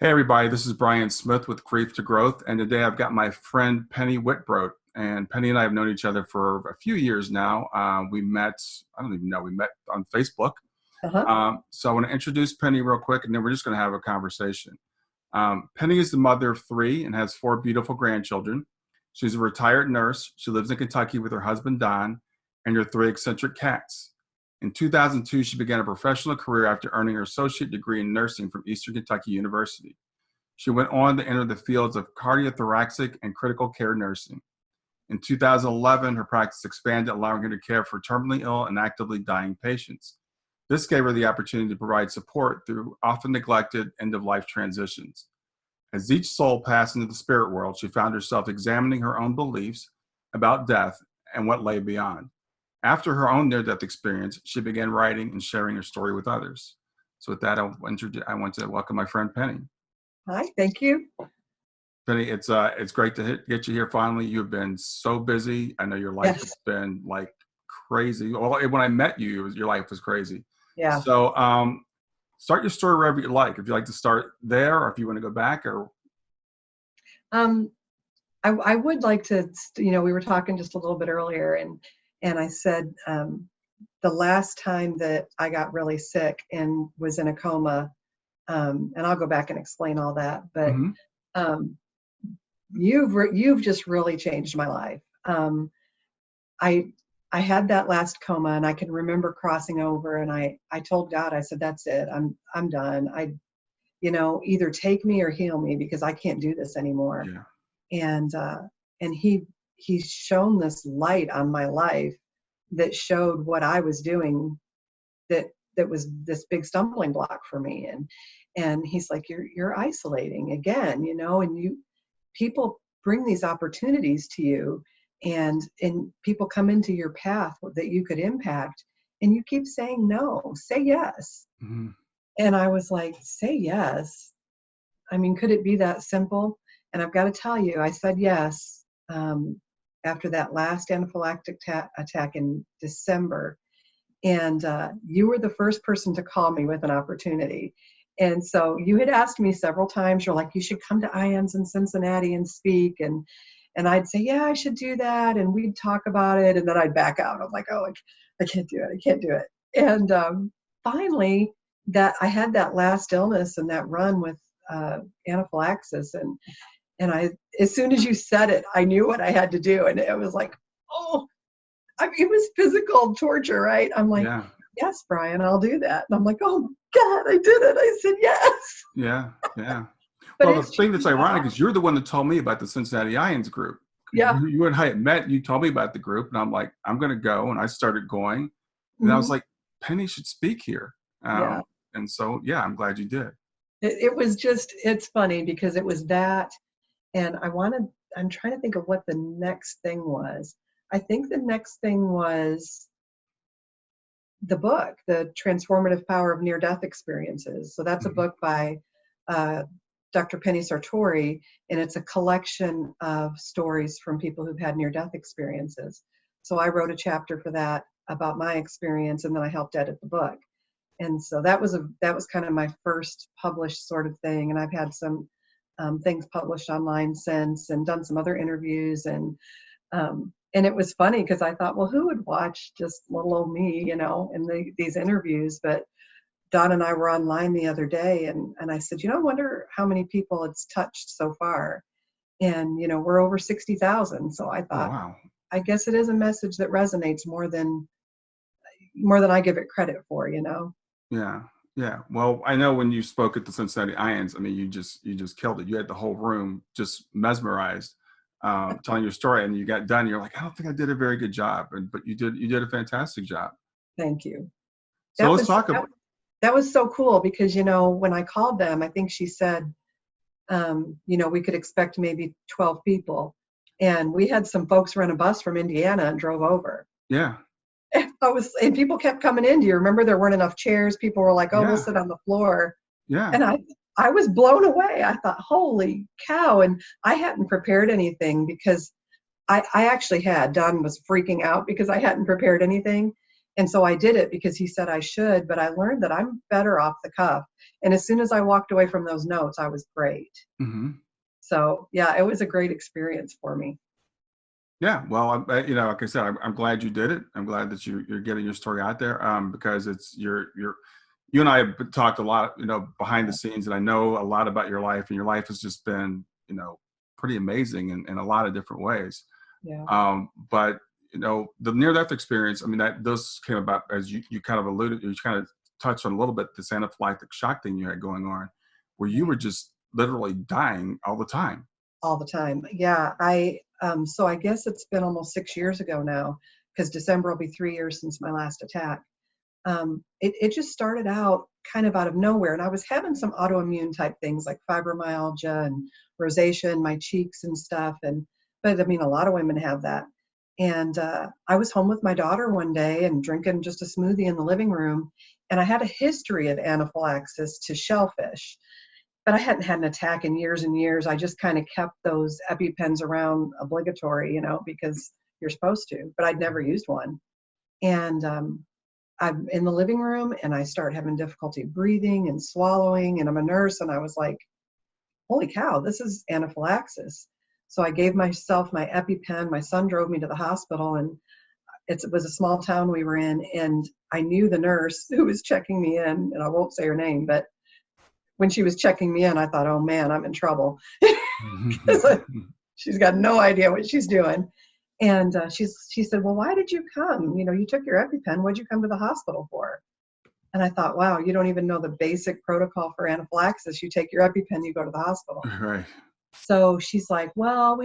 Hey everybody, this is Brian Smith with Grief to Growth, and today I've got my friend Penny Wittbrodt. And Penny and I have known each other for a few years now. We met, I don't even know, we met on Facebook. Uh-huh. So I want to introduce Penny real quick, and then we're just going to have a conversation. Penny is the mother of three and has four beautiful grandchildren. She's a retired nurse. She lives in Kentucky with her husband, Don, and her three eccentric cats. In 2002, she began a professional career after earning her associate degree in nursing from Eastern Kentucky University. She went on to enter the fields of cardiothoracic and critical care nursing. In 2011, her practice expanded, allowing her to care for terminally ill and actively dying patients. This gave her the opportunity to provide support through often neglected end-of-life transitions. As each soul passed into the spirit world, she found herself examining her own beliefs about death and what lay beyond. After her own near-death experience, she began writing and sharing her story with others. So with that, I want to welcome my friend Penny. Hi, thank you. Penny, it's great to get you here finally. You've been so busy. I know your life Yes. has been like crazy. Well, when I met you, your life was crazy. Yeah. So start your story wherever you like. If you like to start there, or if you want to go back, or Um, I would like to, we were talking just a little bit earlier, and I said the last time that I got really sick and was in a coma, and I'll go back and explain all that, but Mhm. um, you've just really changed my life. I I had that last coma, and I can remember crossing over, and I told God, I said, that's it. I'm done. Either take me or heal me because I can't do this anymore. Yeah. And he's shown this light on my life that showed what I was doing that was this big stumbling block for me. And he's like, you're isolating again, and people bring these opportunities to you, and people come into your path that you could impact, and you keep saying no, say yes. Mhm. And I was like, say yes? I mean, could it be that simple? And I've got to tell you, I said yes after that last anaphylactic attack in December. And you were the first person to call me with an opportunity. And so you had asked me several times, you're like, you should come to IANDS in Cincinnati and speak. And I'd say, yeah, I should do that. And we'd talk about it. And then I'd back out. I'm like, oh, I can't do it. I can't do it. And finally, that I had that last illness and that run with anaphylaxis. And as soon as you said it, I knew what I had to do. And it was like, oh, I mean, it was physical torture, right? I'm like, Yeah. yes, Brian, I'll do that. And I'm like, oh God, I did it. I said yes. Yeah. Yeah. But Well, the it's thing that's changed my ironic life. is you're the one that told me about the Cincinnati IANDS group. Yeah. You and I had met, you told me about the group, and I'm like, I'm going to go. And I started going. And I was Hmm. like, Penny should speak here. Yeah. And so, yeah, I'm glad you did. It was just, it's funny because it was that. And I'm trying to think of what the next thing was. I think the next thing was the book, The Transformative Power of Near-Death Experiences. So that's a Mhm. book by uh, Dr. Penny Sartori, and it's a collection of stories from people who've had near-death experiences. So I wrote a chapter for that about my experience, and then I helped edit the book. And so that was kind of my first published sort of thing. And I've had some things published online since, and done some other interviews, and it was funny because I thought, well, who would watch just little old me, in these interviews? But Don and I were online the other day, and I said, I wonder how many people it's touched so far. And, we're over 60,000. So I Oh, thought, wow. I guess it is a message that resonates more than I give it credit for. Yeah. Yeah. Well, I know when you spoke at the Cincinnati IANDS, I mean, you just killed it. You had the whole room just mesmerized, telling your story, and you got done. You're like, I don't think I did a very good job, but you did a fantastic job. Thank you. So That let's was, talk that, about. that was so cool because, when I called them, I think she said, we could expect maybe 12 people. And we had some folks rent a bus from Indiana and drove over. Yeah. And people kept coming in. Do you remember there weren't enough chairs? People were like, oh, we'll Yeah. sit on the floor. Yeah. And I was blown away. I thought, holy cow. And I hadn't prepared anything because I actually Don was freaking out because I hadn't prepared anything. And so I did it because he said I should, but I learned that I'm better off the cuff. And as soon as I walked away from those notes, I was great. Mm-hmm. So yeah, it was a great experience for me. Yeah, well, like I said, I'm glad you did it. I'm glad that you're getting your story out there, because it's you and I have talked a lot, behind the scenes, and I know a lot about your life, and your life has just been, pretty amazing in a lot of different ways. Yeah. But the near-death experience, I mean, that those came about as you kind of alluded, you kind of touched on a little bit this anaphylactic shock thing you had going on, where you were just literally dying all the time. All the time. Yeah. So I guess it's been almost 6 years ago now, because December will be 3 years since my last attack. It just started out kind of out of nowhere. And I was having some autoimmune type things like fibromyalgia and rosacea in my cheeks and stuff. But I mean, a lot of women have that. And I was home with my daughter one day and drinking just a smoothie in the living room. And I had a history of anaphylaxis to shellfish, but I hadn't had an attack in years and years. I just kind of kept those EpiPens around obligatory, because you're supposed to, but I'd never used one. And I'm in the living room and I start having difficulty breathing and swallowing, and I'm a nurse, and I was like, holy cow, this is anaphylaxis. So I gave myself my EpiPen. My son drove me to the hospital, and it was a small town we were in, and I knew the nurse who was checking me in, and I won't say her name, but when she was checking me in, I thought, oh man, I'm in trouble. She's got no idea what she's doing. And she said, well, why did you come? You took your EpiPen. What'd you come to the hospital for? And I thought, wow, you don't even know the basic protocol for anaphylaxis. You take your EpiPen, you go to the hospital. Right. So she's like, well,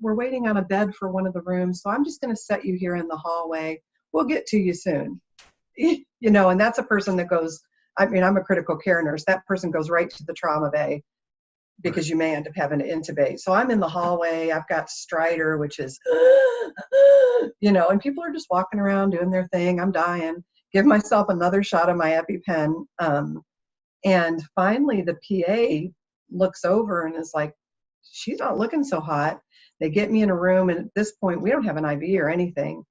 we're waiting on a bed for one of the rooms. So I'm just going to set you here in the hallway. We'll get to you soon. And that's a person that goes, I mean, I'm a critical care nurse. That person goes right to the trauma bay, because you may end up having to intubate. So I'm in the hallway. I've got stridor, which is, and people are just walking around doing their thing. I'm dying. Give myself another shot of my EpiPen. And finally the PA looks over and is like, she's not looking so hot. They get me in a room. And at this point, we don't have an IV or anything.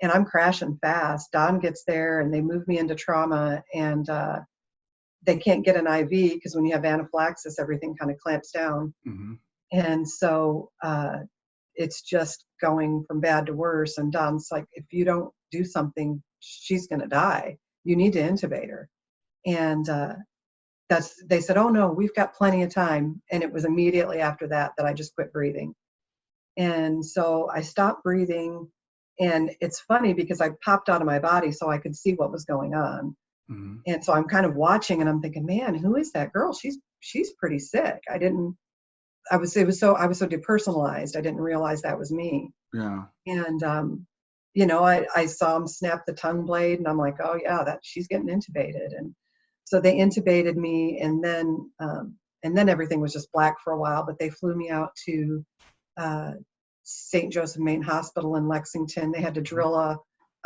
And I'm crashing fast. Don gets there and they move me into trauma, and they can't get an IV because when you have anaphylaxis, everything kind of clamps down. Mm-hmm. And so it's just going from bad to worse. And Don's like, if you don't do something, she's going to die. You need to intubate her. And they said, oh no, we've got plenty of time. And it was immediately after that I just quit breathing. And so I stopped breathing. And it's funny because I popped out of my body so I could see what was going on. Mm-hmm. And so I'm kind of watching and I'm thinking, man, who is that girl? She's pretty sick. I was so depersonalized. I didn't realize that was me. Yeah. And, I saw him snap the tongue blade, and I'm like, oh yeah, she's getting intubated. And so they intubated me, and then everything was just black for a while, but they flew me out to, St. Joseph Main Hospital in Lexington. They had to drill a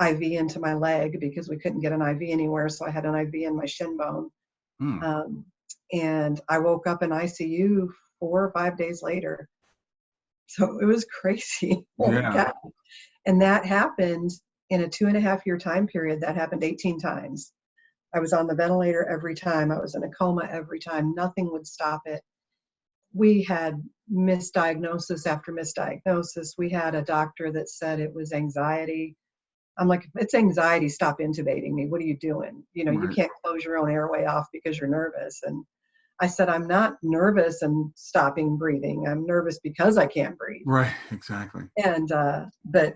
IV into my leg because we couldn't get an IV anywhere. So I had an IV in my shin bone. And I woke up in ICU 4 or 5 days later. So it was crazy. Holy cow. And that happened in a 2.5-year time period. That happened 18 times. I was on the ventilator every time. I was in a coma every time. Nothing would stop it. We had misdiagnosis after misdiagnosis. We had a doctor that said it was anxiety. I'm like, if it's anxiety, stop intubating me. What are you doing? Right. You can't close your own airway off because you're nervous. And I said, I'm not nervous and stopping breathing. I'm nervous because I can't breathe. Right, exactly. And, but,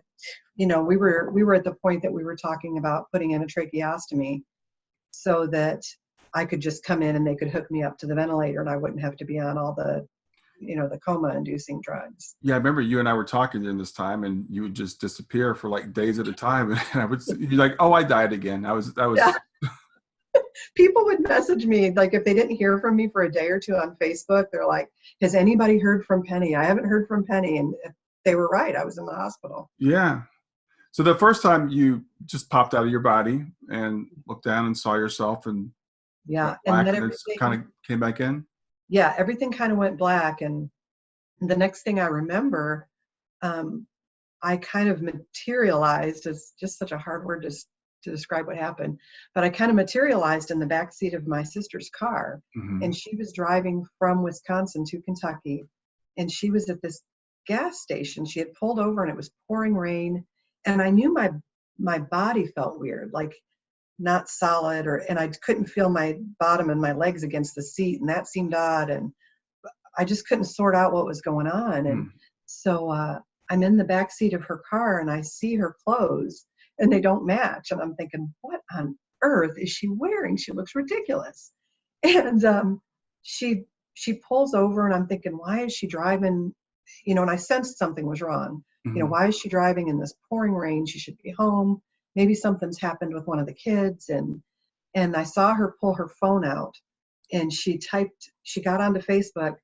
we were at the point that we were talking about putting in a tracheostomy so that I could just come in and they could hook me up to the ventilator and I wouldn't have to be on all the, the coma inducing drugs. Yeah. I remember you and I were talking during this time, and you would just disappear for like days at a time. And you'd be like, oh, I died again. Yeah. People would message me, like if they didn't hear from me for a day or two on Facebook, they're like, has anybody heard from Penny? I haven't heard from Penny. And they were right. I was in the hospital. Yeah. So the first time you just popped out of your body and looked down and saw yourself, and yeah, and then everything kind of came back in. Yeah, everything kind of went black, and the next thing I remember, I kind of materialized, is just such a hard word to to describe what happened, but I kind of materialized in the backseat of my sister's car, Mm-hmm. and she was driving from Wisconsin to Kentucky, and she was at this gas station. She had pulled over, and it was pouring rain, and I knew my body felt weird, like not solid, and I couldn't feel my bottom and my legs against the seat, and that seemed odd, and I just couldn't sort out what was going on. And so I'm in the back seat of her car, and I see her clothes, and they don't match. And I'm thinking, what on earth is she wearing? She looks ridiculous. And she pulls over, and I'm thinking, why is she driving? And I sensed something was wrong. Mm-hmm. Why is she driving in this pouring rain? She should be home. Maybe something's happened with one of the kids. And I saw her pull her phone out, and she got onto Facebook,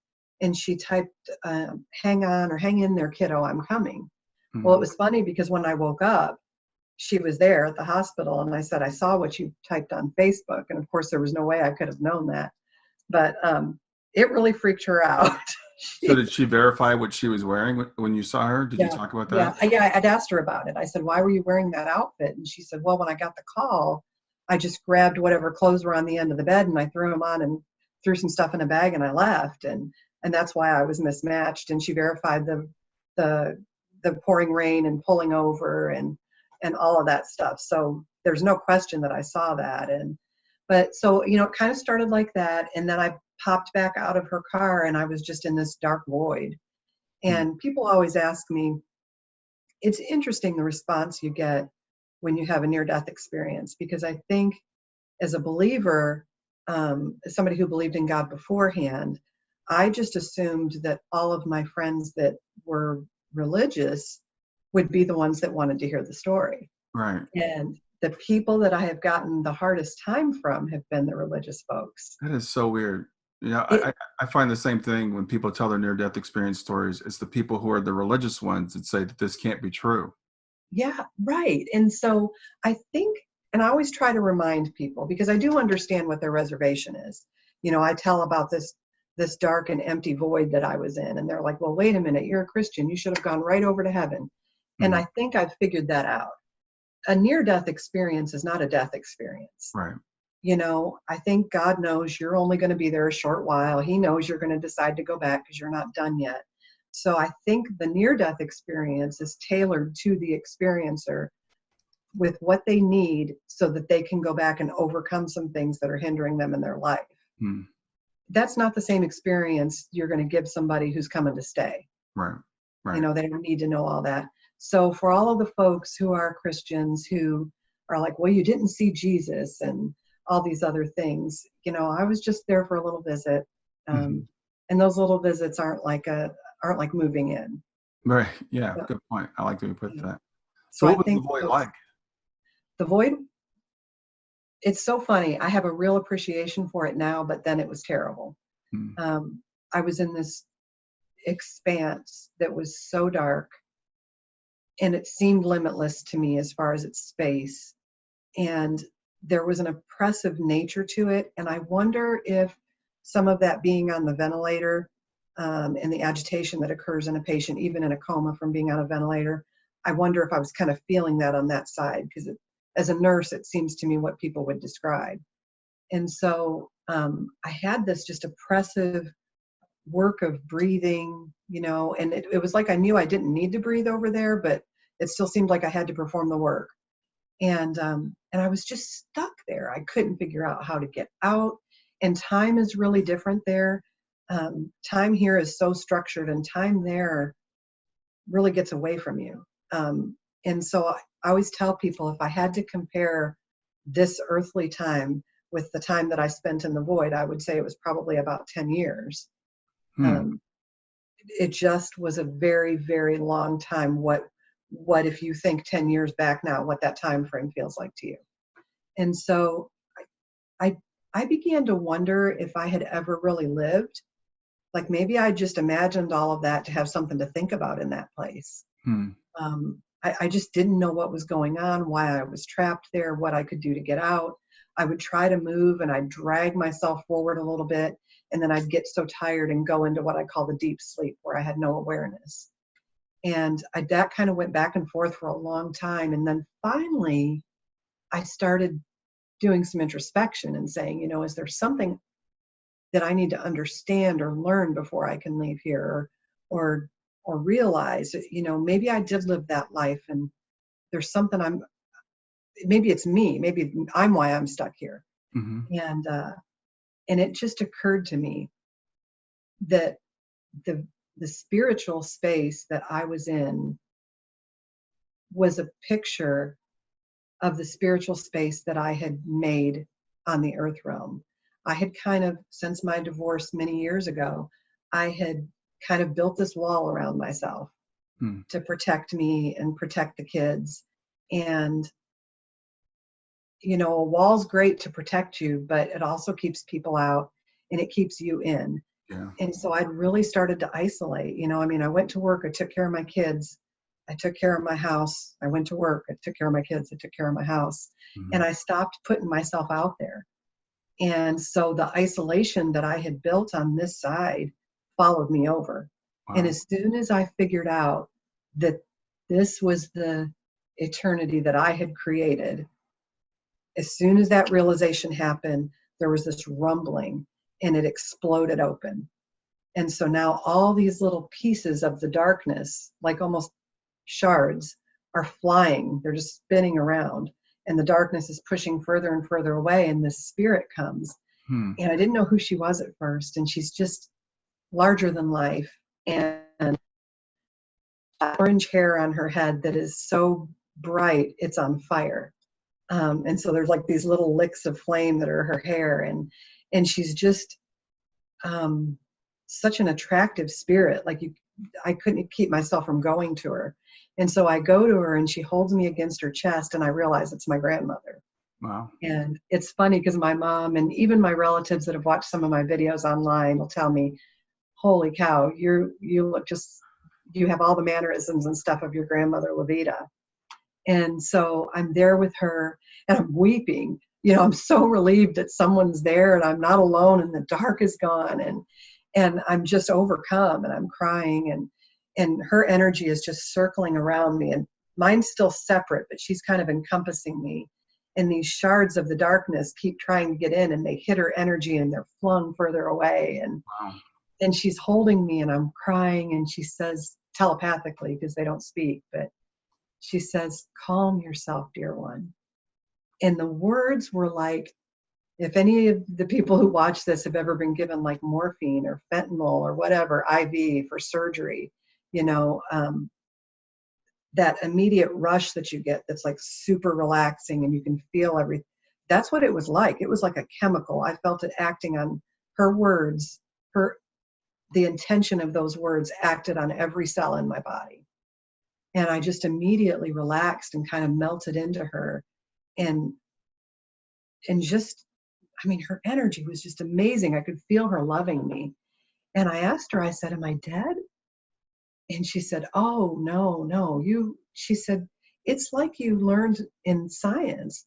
and she typed, hang on, or hang in there, kiddo, I'm coming. Mm-hmm. Well, it was funny because when I woke up, she was there at the hospital, and I said, I saw what you typed on Facebook. And of course, there was no way I could have known that. But it really freaked her out. So did she verify what she was wearing when you saw her? Did you talk about that? Yeah, I'd asked her about it. I said, why were you wearing that outfit? And she said, well, when I got the call, I just grabbed whatever clothes were on the end of the bed, and I threw them on and threw some stuff in a bag, and I left. And that's why I was mismatched. And she verified the pouring rain and pulling over and all of that stuff. So there's no question that I saw that. But so, it kind of started like that. And then I popped back out of her car, and I was just in this dark void. And people always ask me, it's interesting the response you get when you have a near-death experience, because I think as a believer, as somebody who believed in God beforehand, I just assumed that all of my friends that were religious would be the ones that wanted to hear the story. Right. And the people that I have gotten the hardest time from have been the religious folks. That is so weird. I find the same thing when people tell their near-death experience stories. It's the people who are the religious ones that say that this can't be true. Yeah, right. And so I think, and I always try to remind people, because I do understand what their reservation is. I tell about this dark and empty void that I was in, and they're like, well, wait a minute, you're a Christian. You should have gone right over to heaven. And I think I've figured that out. A near-death experience is not a death experience. Right. I think God knows you're only going to be there a short while. He knows you're going to decide to go back because you're not done yet. So I think the near-death experience is tailored to the experiencer with what they need so that they can go back and overcome some things that are hindering them in their life. That's not the same experience you're going to give somebody who's coming to stay. Right. They don't need to know all that. So for all of the folks who are Christians who are like, well, you didn't see Jesus and all these other things, I was just there for a little visit. And those little visits aren't like moving in. Right. Yeah. So, good point. I like that you put that. So what was the void like? The void, it's so funny. I have a real appreciation for it now, but then it was terrible. I was in this expanse that was so dark, and it seemed limitless to me as far as its space. And there was an oppressive nature to it. And I wonder if some of that being on the ventilator and the agitation that occurs in a patient, even in a coma from being on a ventilator, I wonder if I was kind of feeling that on that side, because as a nurse, it seems to me what people would describe. And so I had this just oppressive work of breathing, and it was like I knew I didn't need to breathe over there, but it still seemed like I had to perform the work. And I was just stuck there. I couldn't figure out how to get out. And time is really different there. Time here is so structured, and time there really gets away from you. And so I always tell people, if I had to compare this earthly time with the time that I spent in the void, I would say it was probably about 10 years. It just was a very, very long time. What if you think 10 years back now, what that time frame feels like to you? And so I began to wonder if I had ever really lived. Like maybe I just imagined all of that to have something to think about in that place. I just didn't know what was going on, why I was trapped there, what I could do to get out. I would try to move, and I'd drag myself forward a little bit, and then I'd get so tired and go into what I call the deep sleep, where I had no awareness. And that kind of went back and forth for a long time. And then finally, I started doing some introspection and saying, you know, is there something that I need to understand or learn before I can leave here, or realize, you know, maybe I did live that life and there's something maybe it's me, maybe I'm why I'm stuck here. Mm-hmm. And it just occurred to me that the spiritual space that I was in was a picture of the spiritual space that I had made on the earth realm. I had kind of, since my divorce many years ago, I had kind of built this wall around myself to protect me and protect the kids. And, you know, a wall's great to protect you, but it also keeps people out and it keeps you in. Yeah. And so I'd really started to isolate. You know, I mean, I went to work, I took care of my kids, I took care of my house, I went to work, I took care of my kids, I took care of my house, and I stopped putting myself out there. And so the isolation that I had built on this side followed me over. Wow. And as soon as I figured out that this was the eternity that I had created, as soon as that realization happened, there was this rumbling and it exploded open. And so now all these little pieces of the darkness, like almost shards, are flying. They're just spinning around. And the darkness is pushing further and further away. And this spirit comes. And I didn't know who she was at first. And she's just larger than life. And orange hair on her head that is so bright, it's on fire. And so there's like these little licks of flame that are her hair. And she's just such an attractive spirit. Like I couldn't keep myself from going to her. And so I go to her and she holds me against her chest and I realize it's my grandmother. Wow. And it's funny because my mom and even my relatives that have watched some of my videos online will tell me, holy cow, you look just, you have all the mannerisms and stuff of your grandmother, Levita. And so I'm there with her and I'm weeping. You know, I'm so relieved that someone's there and I'm not alone and the dark is gone. And I'm just overcome and I'm crying and her energy is just circling around me and mine's still separate, but she's kind of encompassing me. And these shards of the darkness keep trying to get in and they hit her energy and they're flung further away. And she's holding me and I'm crying and she says telepathically, because they don't speak, but she says, calm yourself, dear one. And the words were like, if any of the people who watch this have ever been given like morphine or fentanyl or whatever, IV for surgery, you know, that immediate rush that you get that's like super relaxing and you can feel everything. That's what it was like. It was like a chemical. I felt it acting on her words. The intention of those words acted on every cell in my body. And I just immediately relaxed and kind of melted into her. And just, I mean, her energy was just amazing. I could feel her loving me. And I asked her, I said, am I dead? And she said, oh, no, she said, it's like you learned in science.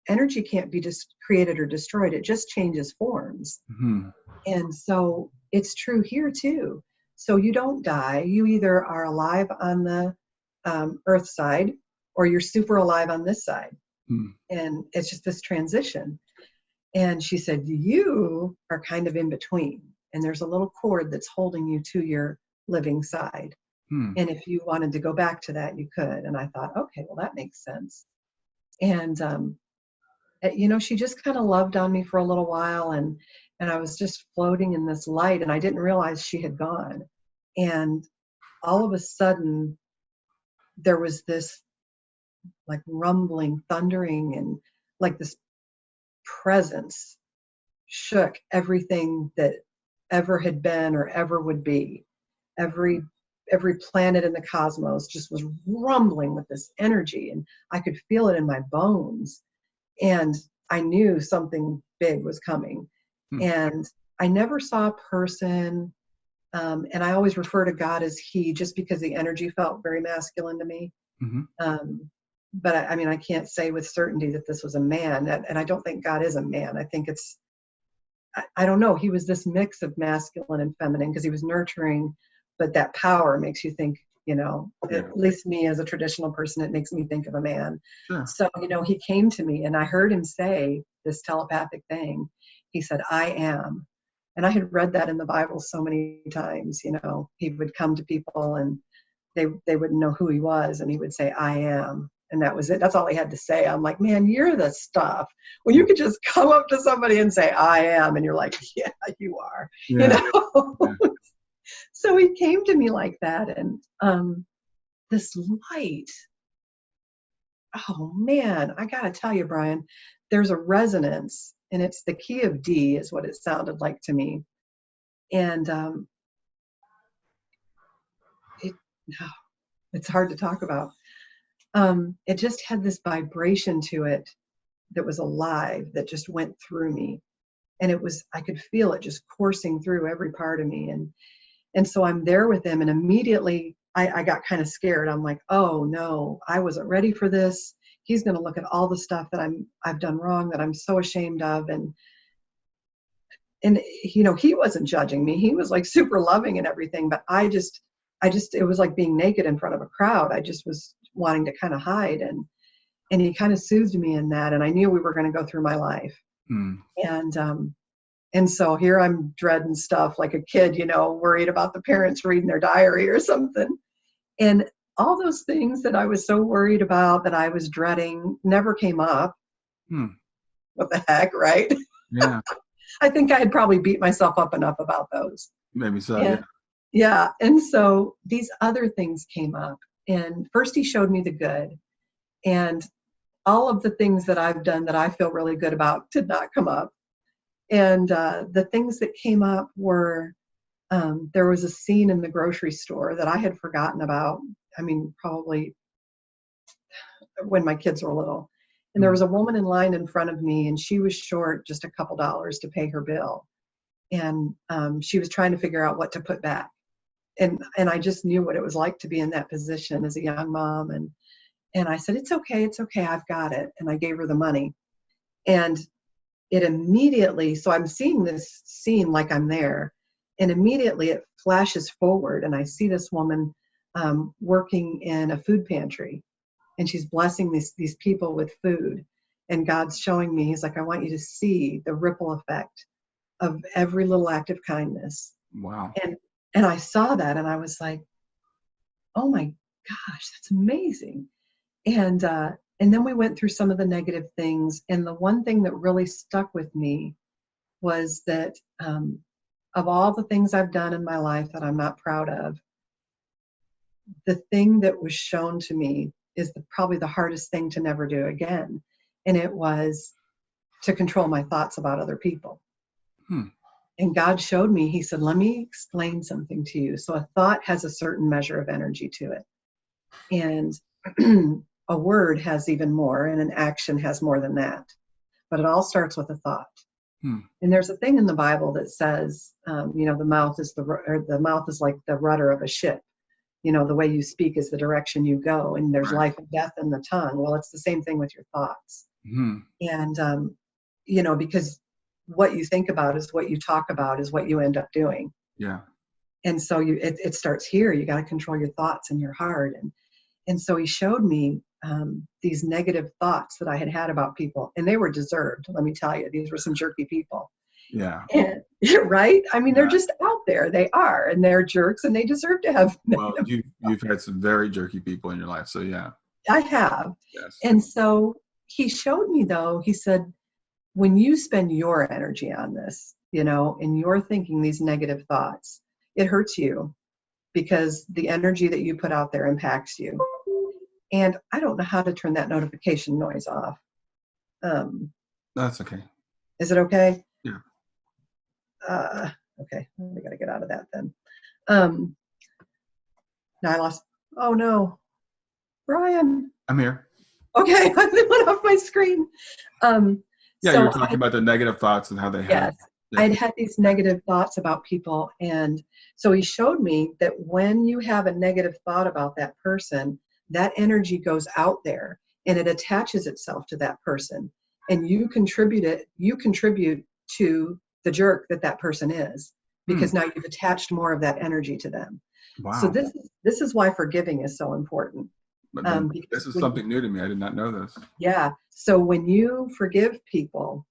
Energy can't be just created or destroyed. It just changes forms. And so it's true here too. So you don't die. You either are alive on the earth side or you're super alive on this side. And it's just this transition. And she said, you are kind of in between. And there's a little cord that's holding you to your living side. And if you wanted to go back to that, you could. And I thought, okay, well, that makes sense. And, you know, she just kind of loved on me for a little while. And I was just floating in this light and I didn't realize she had gone. And all of a sudden, there was this like rumbling, thundering, and like this presence shook everything that ever had been or ever would be. Every planet in the cosmos just was rumbling with this energy and I could feel it in my bones. And I knew something big was coming. And I never saw a person. And I always refer to God as he, just because the energy felt very masculine to me. But I mean, I can't say with certainty that this was a man. And I don't think God is a man. I think it's, I don't know. He was this mix of masculine and feminine because he was nurturing, but that power makes you think Yeah. At least me as a traditional person, it makes me think of a man. Sure. So, he came to me and I heard him say this telepathic thing. He said, I am. And I had read that in the Bible so many times. He would come to people and they wouldn't know who he was. And he would say, I am. And that was it. That's all he had to say. I'm like, man, you're the stuff. Well, you could just come up to somebody and say, I am. And you're like, yeah, you are. Yeah. Yeah. So he came to me like that. And this light, oh man, I got to tell you, Brian, there's a resonance, and it's the key of D is what it sounded like to me. And it's hard to talk about. It just had this vibration to it that was alive, that just went through me. And I could feel it just coursing through every part of me. And so I'm there with him, and immediately I got kind of scared. I'm like, oh no, I wasn't ready for this. He's going to look at all the stuff that I've done wrong, that I'm so ashamed of. And he wasn't judging me. He was like super loving and everything, but I just, it was like being naked in front of a crowd. I just was wanting to kind of hide, and he kind of soothed me in that. And I knew we were going to go through my life. And so here I'm dreading stuff like a kid, worried about the parents reading their diary or something. And all those things that I was so worried about, that I was dreading, never came up. What the heck, right? Yeah. I think I had probably beat myself up enough about those. Maybe so, yeah. Yeah. And so these other things came up. And first he showed me the good. And all of the things that I've done that I feel really good about did not come up. And the things that came up were, there was a scene in the grocery store that I had forgotten about. I mean, probably when my kids were little. And there was a woman in line in front of me, and she was short just a couple dollars to pay her bill. And she was trying to figure out what to put back. And I just knew what it was like to be in that position as a young mom. And I said, it's okay, I've got it. And I gave her the money. And it immediately, so I'm seeing this scene like I'm there, and immediately it flashes forward, and I see this woman working in a food pantry, and she's blessing these people with food. And God's showing me, he's like, I want you to see the ripple effect of every little act of kindness. Wow. And I saw that, and I was like, oh my gosh, that's amazing. And then we went through some of the negative things. And the one thing that really stuck with me was that of all the things I've done in my life that I'm not proud of, the thing that was shown to me is probably the hardest thing to never do again. And it was to control my thoughts about other people. And God showed me, he said, let me explain something to you. So a thought has a certain measure of energy to it. And a word has even more, and an action has more than that. But it all starts with a thought. And there's a thing in the Bible that says, the mouth is like the rudder of a ship. The way you speak is the direction you go, and there's life and death in the tongue. Well, it's the same thing with your thoughts. And, because what you think about is what you talk about is what you end up doing. Yeah. And so it starts here. You got to control your thoughts and your heart. And so he showed me these negative thoughts that I had about people, and they were deserved. Let me tell you, these were some jerky people. Yeah. And, right? I mean, they're just out there. They are, and they're jerks, and they deserve to have. Well, you've had some very jerky people in your life, so yeah. I have. Yes. And so he showed me, though, he said, when you spend your energy on this, and you're thinking these negative thoughts, it hurts you because the energy that you put out there impacts you. And I don't know how to turn that notification noise off. That's okay. Is it okay? Yeah. Okay, we got to get out of that then. Now I lost. Oh no, Brian. I'm here. Okay, I went off my screen. Yeah, you were talking about the negative thoughts and how they have. Yes, I'd had these negative thoughts about people, and so he showed me that when you have a negative thought about that person, that energy goes out there and it attaches itself to that person, and you contribute to the jerk that person is, because now you've attached more of that energy to them. So Wow. this is why forgiving is so important. But then Because this is something new to me. I did not know this. yeah. So when you forgive people,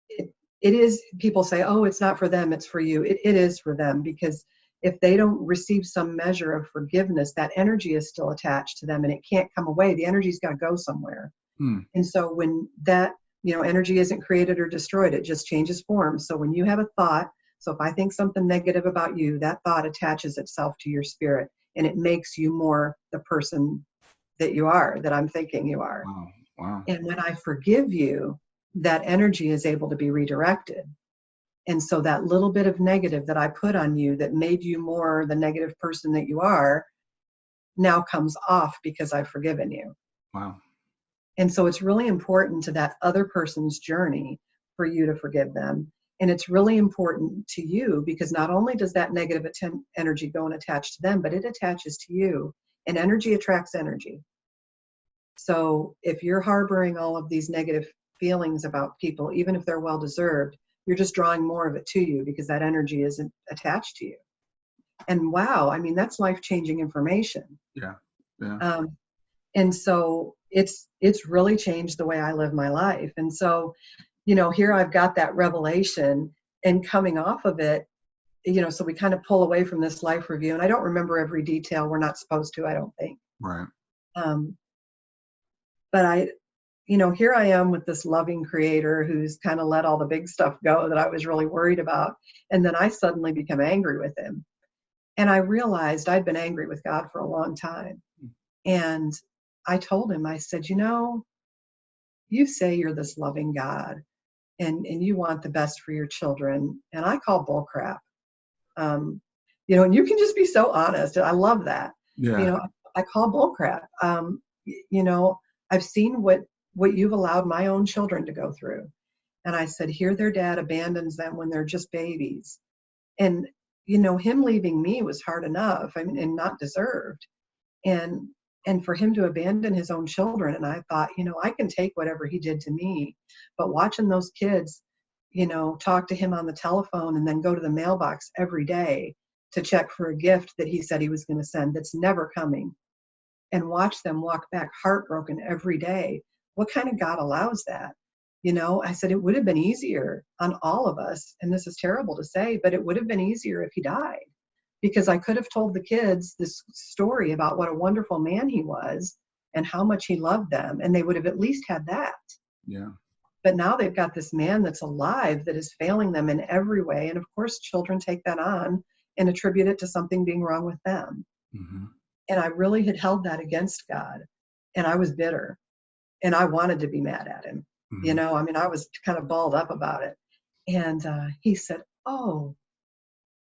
it is, people say, oh, it's not for them, it's for you. It is for them, because if they don't receive some measure of forgiveness, that energy is still attached to them and it can't come away. The energy's got to go somewhere. Hmm. And so when that, energy isn't created or destroyed, it just changes form. So when you have a thought, so if I think something negative about you, that thought attaches itself to your spirit and it makes you more the person that you are, that I'm thinking you are. Wow. Wow. And when I forgive you, that energy is able to be redirected. And so that little bit of negative that I put on you that made you more the negative person that you are now comes off because I've forgiven you. Wow. And so it's really important to that other person's journey for you to forgive them. And it's really important to you because not only does that negative energy go and attach to them, but it attaches to you. And energy attracts energy. So if you're harboring all of these negative feelings about people, even if they're well-deserved, you're just drawing more of it to you because that energy isn't attached to you. And wow, I mean, that's life-changing information. Yeah. Yeah. And so it's really changed the way I live my life. And so, here I've got that revelation, and coming off of it, so we kind of pull away from this life review, and I don't remember every detail. We're not supposed to, I don't think. Right. But here I am with this loving creator who's kind of let all the big stuff go that I was really worried about. And then I suddenly become angry with him. And I realized I'd been angry with God for a long time. And I told him, I said, you say you're this loving God and you want the best for your children. And I call bull crap. And you can just be so honest. I love that. Yeah. I call bull crap. I've seen what you've allowed my own children to go through. And I said, here their dad abandons them when they're just babies. And, him leaving me was hard enough, and not deserved. And for him to abandon his own children. And I thought, I can take whatever he did to me, but watching those kids, talk to him on the telephone and then go to the mailbox every day to check for a gift that he said he was going to send that's never coming, and watch them walk back heartbroken every day. What kind of God allows that? I said, it would have been easier on all of us. And this is terrible to say, but it would have been easier if he died, because I could have told the kids this story about what a wonderful man he was and how much he loved them. And they would have at least had that. Yeah. But now they've got this man that's alive that is failing them in every way. And of course, children take that on and attribute it to something being wrong with them. Mm-hmm. And I really had held that against God. And I was bitter. And I wanted to be mad at him. Mm-hmm. I was kind of balled up about it. And he said, oh,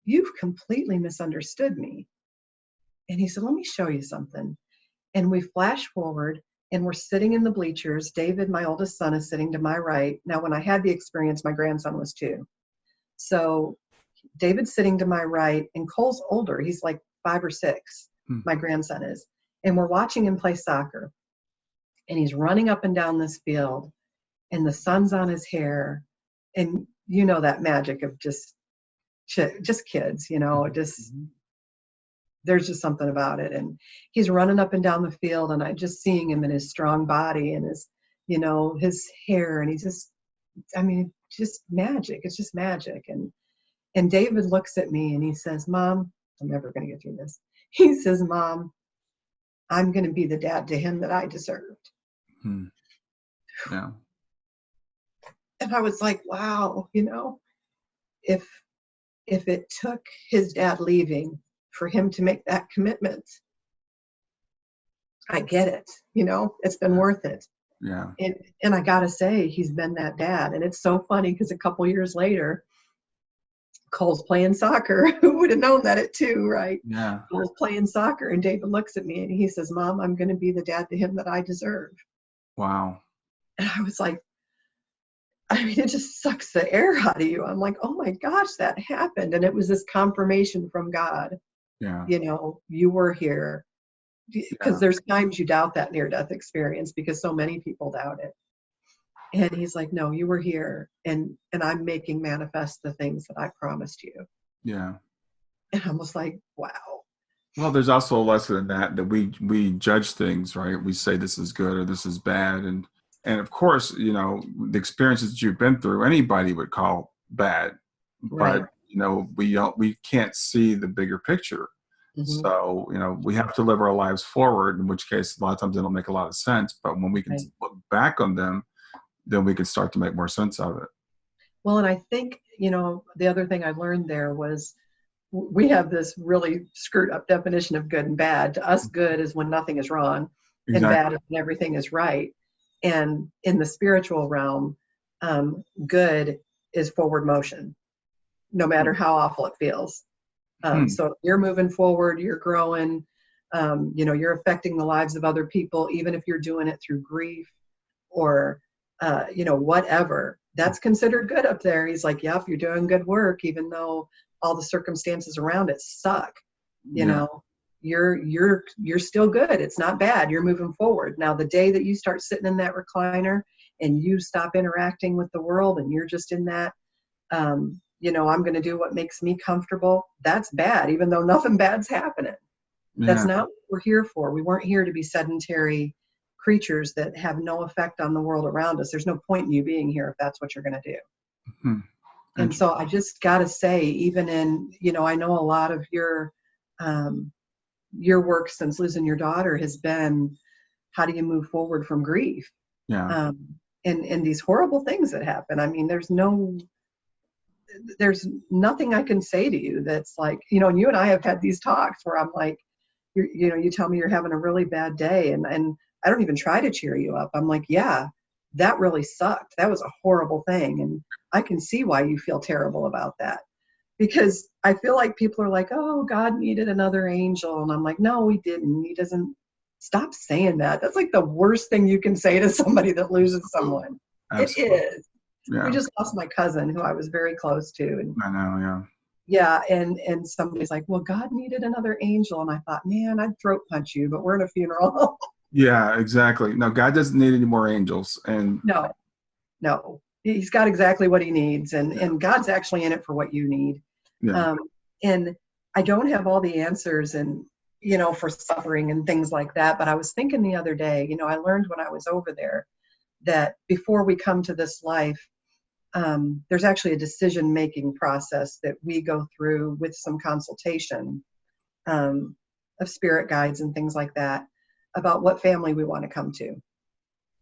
you've completely misunderstood me. And he said, let me show you something. And we flash forward and we're sitting in the bleachers. David, my oldest son, is sitting to my right. Now, when I had the experience, my grandson was 2. So David's sitting to my right, and Cole's older. He's like 5 or 6. My grandson is. And we're watching him play soccer. And he's running up and down this field, and the sun's on his hair. And that magic of just kids, just, there's just something about it. And he's running up and down the field, and I just seeing him in his strong body and his, his hair, and he's just, just magic. It's just magic. And David looks at me and he says, Mom, I'm never going to get through this. He says, Mom, I'm going to be the dad to him that I deserved. Yeah. And I was like, wow, if it took his dad leaving for him to make that commitment, I get it. It's been worth it. Yeah. And I got to say, he's been that dad. And it's so funny because a couple years later, Cole's playing soccer. Who would have known that at 2, right? Yeah. Cole's playing soccer, and David looks at me and he says, Mom, I'm going to be the dad to him that I deserve. Wow. And I was like, it just sucks the air out of you. I'm like, oh my gosh, that happened. And it was this confirmation from God. Yeah. You were here. Because there's times you doubt that near-death experience because so many people doubt it. And he's like, no, you were here, and I'm making manifest the things that I promised you. Yeah. And I was like, wow. Well, there's also a lesson in that we judge things, right? We say this is good or this is bad, and of course, the experiences that you've been through, anybody would call bad, Right. but we can't see the bigger picture. Hmm. So we have to live our lives forward. In which case, a lot of times they don't make a lot of sense. But when we can Right. look back on them, then we can start to make more sense of it. Well, and I think, the other thing I learned there was we have this really screwed up definition of good and bad. To us, good is when nothing is wrong, and bad Exactly. is when everything is right. And in the spiritual realm, good is forward motion, no matter how awful it feels. Hmm. So if you're moving forward, you're growing, you're affecting the lives of other people, even if you're doing it through grief or, whatever. That's considered good up there. He's like, yeah, if you're doing good work, even though all the circumstances around it suck, you Yeah. know, you're still good. It's not bad. You're moving forward. Now, the day that you start sitting in that recliner and you stop interacting with the world and you're just in that, I'm going to do what makes me comfortable. That's bad, even though nothing bad's happening. That's Yeah. not what we're here for. We weren't here to be sedentary creatures that have no effect on the world around us. There's no point in you being here if that's what you're going to do. Hmm. And so I just got to say, even in, I know a lot of um, your work since losing your daughter has been, how do you move forward from grief? Yeah. Um, and these horrible things that happen. I mean, there's nothing I can say to you that's like, and you and I have had these talks where I'm like, you tell me you're having a really bad day, and I don't even try to cheer you up. I'm like, yeah, that really sucked. That was a horrible thing, and I can see why you feel terrible about that, because I feel like people are like, oh, God needed another angel, and I'm like, no, he didn't. He doesn't. Stop saying that. That's like the worst thing you can say to somebody that loses Absolutely. someone. It Absolutely. is. We Yeah. just lost my cousin who I was very close to, and I know. Yeah. yeah, and somebody's like, well, God needed another angel, and I thought, man, I'd throat punch you, but we're in a funeral. Yeah. Exactly. No, God doesn't need any more angels. And No, no, he's got exactly what he needs, and yeah. God's actually in it for what you need. Yeah. um, and I don't have all the answers, and for suffering and things like that, but I was thinking the other day, I learned when I was over there that before we come to this life, there's actually a decision-making process that we go through with some consultation um, of spirit guides and things like that about what family we want to come to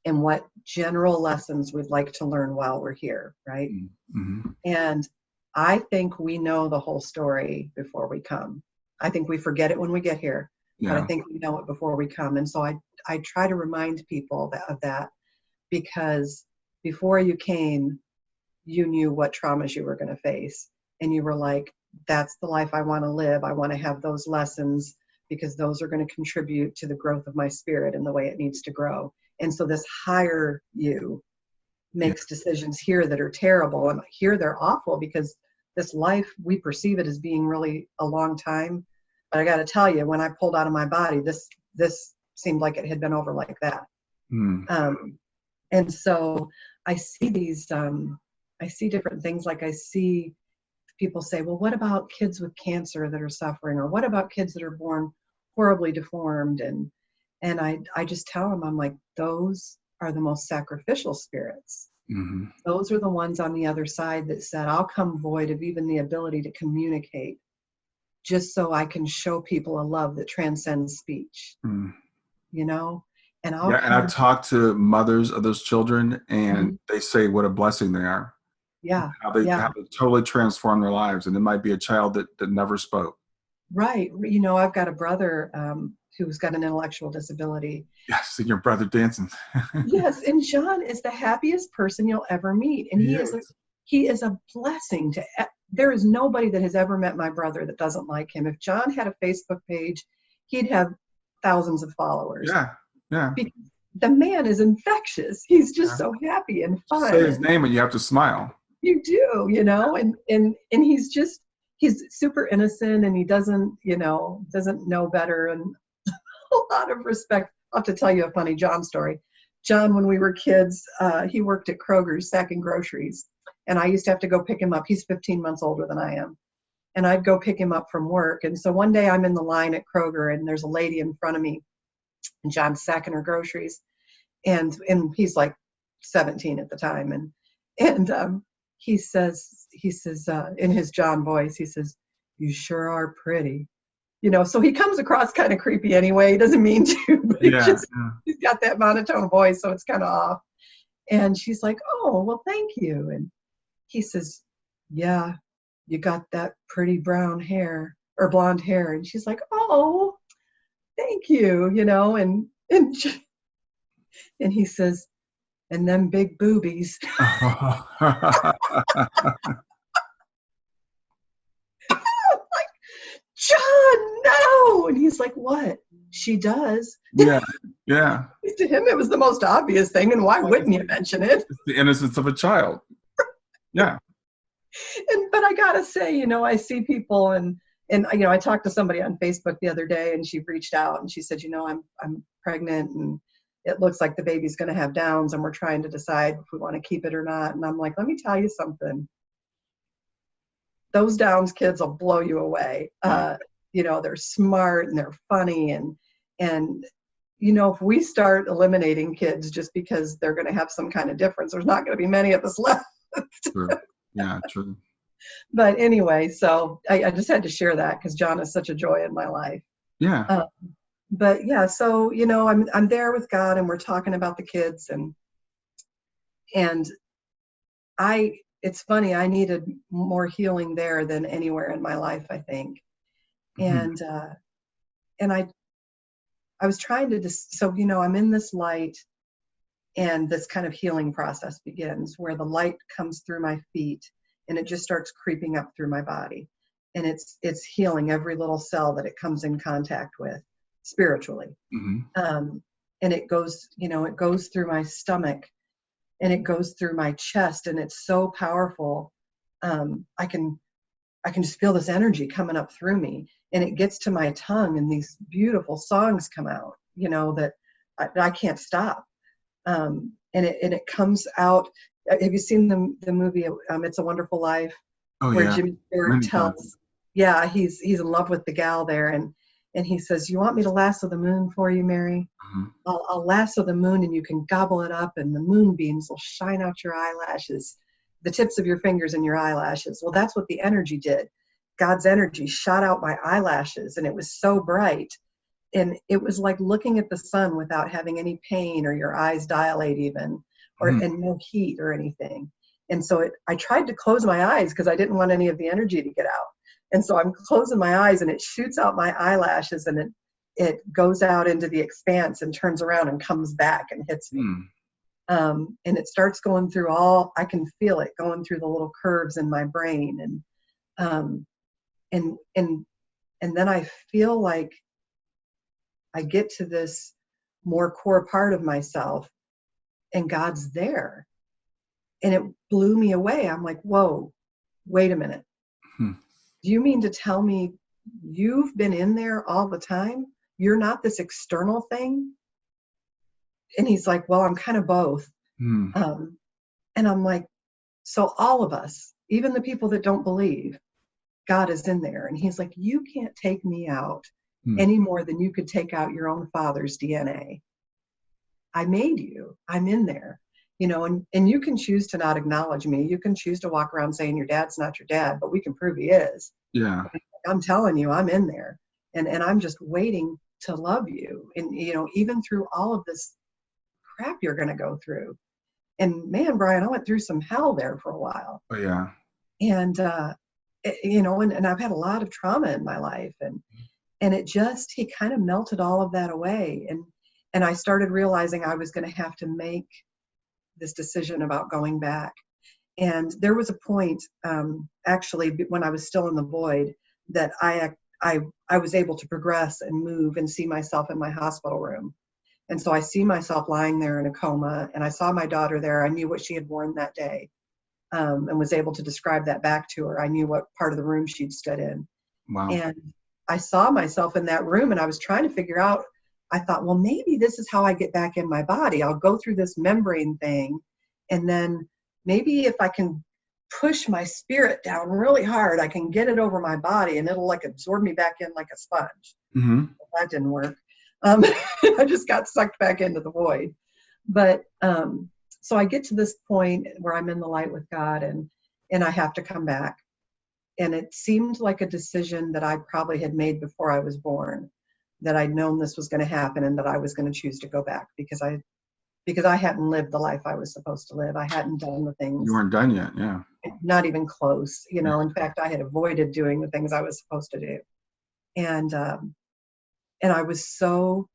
and what general lessons we'd like to learn while we're here, right? Mm-hmm. And I think we know the whole story before we come. I think we forget it when we get here, but I Yeah. think we know it before we come. And so I try to remind people of that, because before you came, you knew what traumas you were going to face. And you were like, that's the life I want to live. I want to have those lessons because those are going to contribute to the growth of my spirit and the way it needs to grow. And so this higher you Yeah. makes decisions here that are terrible, and here they're awful because this life, we perceive it as being really a long time. But I got to tell you, when I pulled out of my body, this seemed like it had been over like that. Mm. And so I see I see different things. Like I see people say, well, what about kids with cancer that are suffering? Or what about kids that are born horribly deformed? And I just tell them, I'm like, those are the most sacrificial spirits. Mm-hmm. Those are the ones on the other side that said, I'll come void of even the ability to communicate just so I can show people a love that transcends speech, Mm. you know? And I'll Yeah, and I've come. talked to mothers of those children, and Mhm. they say what a blessing they are. Yeah, How yeah. they totally transform their lives, and it might be a child that never spoke. Right. I've got a brother who's got an intellectual disability. Yes, and your brother dancing. Yes, and John is the happiest person you'll ever meet, and He is. he is a blessing to. There is nobody that has ever met my brother that doesn't like him. If John had a Facebook page, he'd have thousands of followers. Yeah, yeah. Because the man is infectious. He's just Yeah. so happy and Just fun, say his and name and you have to smile. you do, and he's super innocent, and he doesn't know better, and a lot of respect. I'll have to tell you a funny John story. John, when we were kids, he worked at Kroger's sacking groceries, and I used to have to go pick him up. He's 15 months older than I am. and I'd go pick him up from work. And so one day I'm in the line at Kroger, and there's a lady in front of me, and John's sacking her groceries, and he's like 17 at the time, and he says in his John voice, he says, "You sure are pretty." So he comes across kind of creepy anyway. He doesn't mean to, but he's got that monotone voice, so it's kind of off. And she's like, "Oh, well, thank you." And he says, "Yeah, you got that pretty brown hair or blonde hair." And she's like, "Oh, thank you," and he says, "And them big boobies." Like, John, no. And he's like, "What? She does." Yeah. To him, it was the most obvious thing, and why wouldn't you mention it? It's the innocence of a child. Yeah. But I gotta say, I see people, and I talked to somebody on Facebook the other day, and she reached out and she said, I'm pregnant, and it looks like the baby's going to have Downs, and we're trying to decide if we want to keep it or not. And I'm like, let me tell you something. Those Downs kids will blow you away. They're smart and they're funny, and if we start eliminating kids just because they're going to have some kind of difference, there's not going to be many of us left. True. Yeah, true. But anyway, so I just had to share that because John is such a joy in my life. Yeah. But yeah, so I'm there with God, and we're talking about the kids, and it's funny, I needed more healing there than anywhere in my life, I think. Mm-hmm. And I was trying to I'm in this light, and this kind of healing process begins where the light comes through my feet, and it just starts creeping up through my body, and it's healing every little cell that it comes in contact with spiritually. Mm-hmm. And it goes through my stomach, and it goes through my chest, and it's so powerful. I can just feel this energy coming up through me, and it gets to my tongue, and these beautiful songs come out, that I can't stop. And it comes out. Have you seen the movie It's a Wonderful Life? Oh, where yeah. Jimmy Stewart tells, he's in love with the gal there, and he says, "You want me to lasso the moon for you, Mary? Mm-hmm. I'll lasso the moon, and you can gobble it up, and the moonbeams will shine out your eyelashes, the tips of your fingers and your eyelashes." Well, that's what the energy did. God's energy shot out my eyelashes, and it was so bright. And it was like looking at the sun without having any pain or your eyes dilate even, and no heat or anything. And so I tried to close my eyes because I didn't want any of the energy to get out. And so I'm closing my eyes, and it shoots out my eyelashes, and it goes out into the expanse and turns around and comes back and hits me. And it starts going through I can feel it going through the little curves in my brain. And then I feel like I get to this more core part of myself, and God's there. And it blew me away. I'm like, whoa, wait a minute. Do you mean to tell me you've been in there all the time? You're not this external thing? And he's like, well, I'm kind of both. And I'm like, so all of us, even the people that don't believe, God is in there. And he's like, you can't take me out any more than you could take out your own father's DNA. I made you. I'm in there. And you can choose to not acknowledge me. You can choose to walk around saying your dad's not your dad, but we can prove he is. Yeah. I'm telling you, I'm in there, and I'm just waiting to love you. And, even through all of this crap you're going to go through. And man, Brian, I went through some hell there for a while. Oh, yeah. And, and I've had a lot of trauma in my life, and he kind of melted all of that away. And I started realizing I was going to have to make this decision about going back. And there was a point, actually, when I was still in the void, that I was able to progress and move and see myself in my hospital room. And so I see myself lying there in a coma, and I saw my daughter there. I knew what she had worn that day, and was able to describe that back to her. I knew what part of the room she'd stood in. Wow. And I saw myself in that room, and I was trying to figure out, I thought, well, maybe this is how I get back in my body. I'll go through this membrane thing, and then maybe if I can push my spirit down really hard, I can get it over my body and it'll like absorb me back in like a sponge. Mm-hmm. That didn't work. I just got sucked back into the void. But so I get to this point where I'm in the light with God, and I have to come back. And it seemed like a decision that I probably had made before I was born, that I'd known this was going to happen and that I was going to choose to go back because I hadn't lived the life I was supposed to live. I hadn't done the things. You weren't done yet, yeah. Not even close. You know, Yeah. in fact, I had avoided doing the things I was supposed to do. And I was so,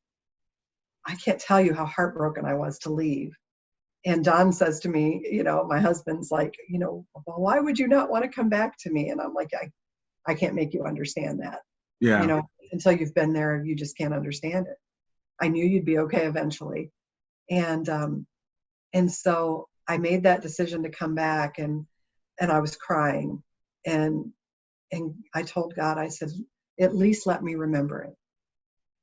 I can't tell you how heartbroken I was to leave. And Don says to me, you know, my husband's like, you know, well, why would you not want to come back to me? And I'm like, I can't make you understand that. Yeah. You know, until you've been there, you just can't understand it. I knew you'd be okay eventually. And so I made that decision to come back, and I was crying, and I told God, I said, at least let me remember it.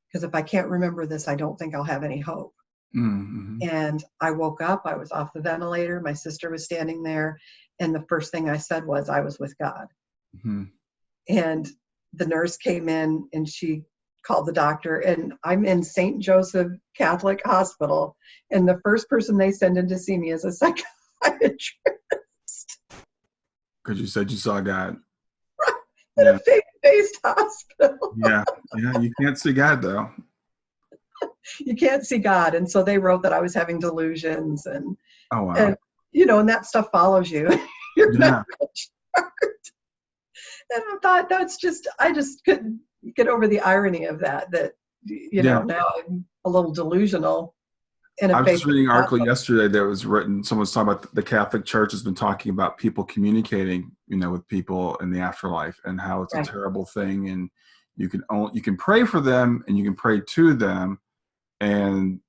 Because if I can't remember this, I don't think I'll have any hope. Mm-hmm. And I woke up, I was off the ventilator, my sister was standing there, and the first thing I said was I was with God. Mm-hmm. And the nurse came in and she called the doctor, and I'm in St. Joseph Catholic Hospital, and the first person they send in to see me is a psychiatrist. Because you said you saw God. In Yeah. a faith-based hospital. Yeah. You can't see God though. You can't see God. And so they wrote that I was having delusions, and Oh wow. and you know, and that stuff follows you. You're Yeah. medical chart. And I thought I just couldn't get over the irony of that you know, now I'm a little delusional in I a was just reading an article hospital. yesterday that was written. Someone was talking about the Catholic Church has been talking about people communicating, you know, with people in the afterlife, and how it's Right. a terrible thing. And you can pray for them and you can pray to them,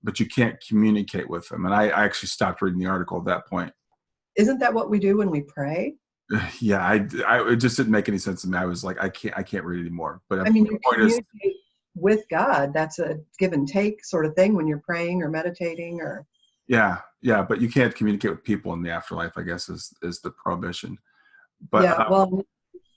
but you can't communicate with them. And I actually stopped reading the article at that point. Isn't that what we do when we pray? Yeah, it just didn't make any sense to me. I was like, I can't read anymore. But I mean, the you point is, communicate with God. That's a give and take sort of thing when you're praying or meditating or. yeah, but you can't communicate with people in the afterlife, I guess, is the prohibition. But Yeah, well,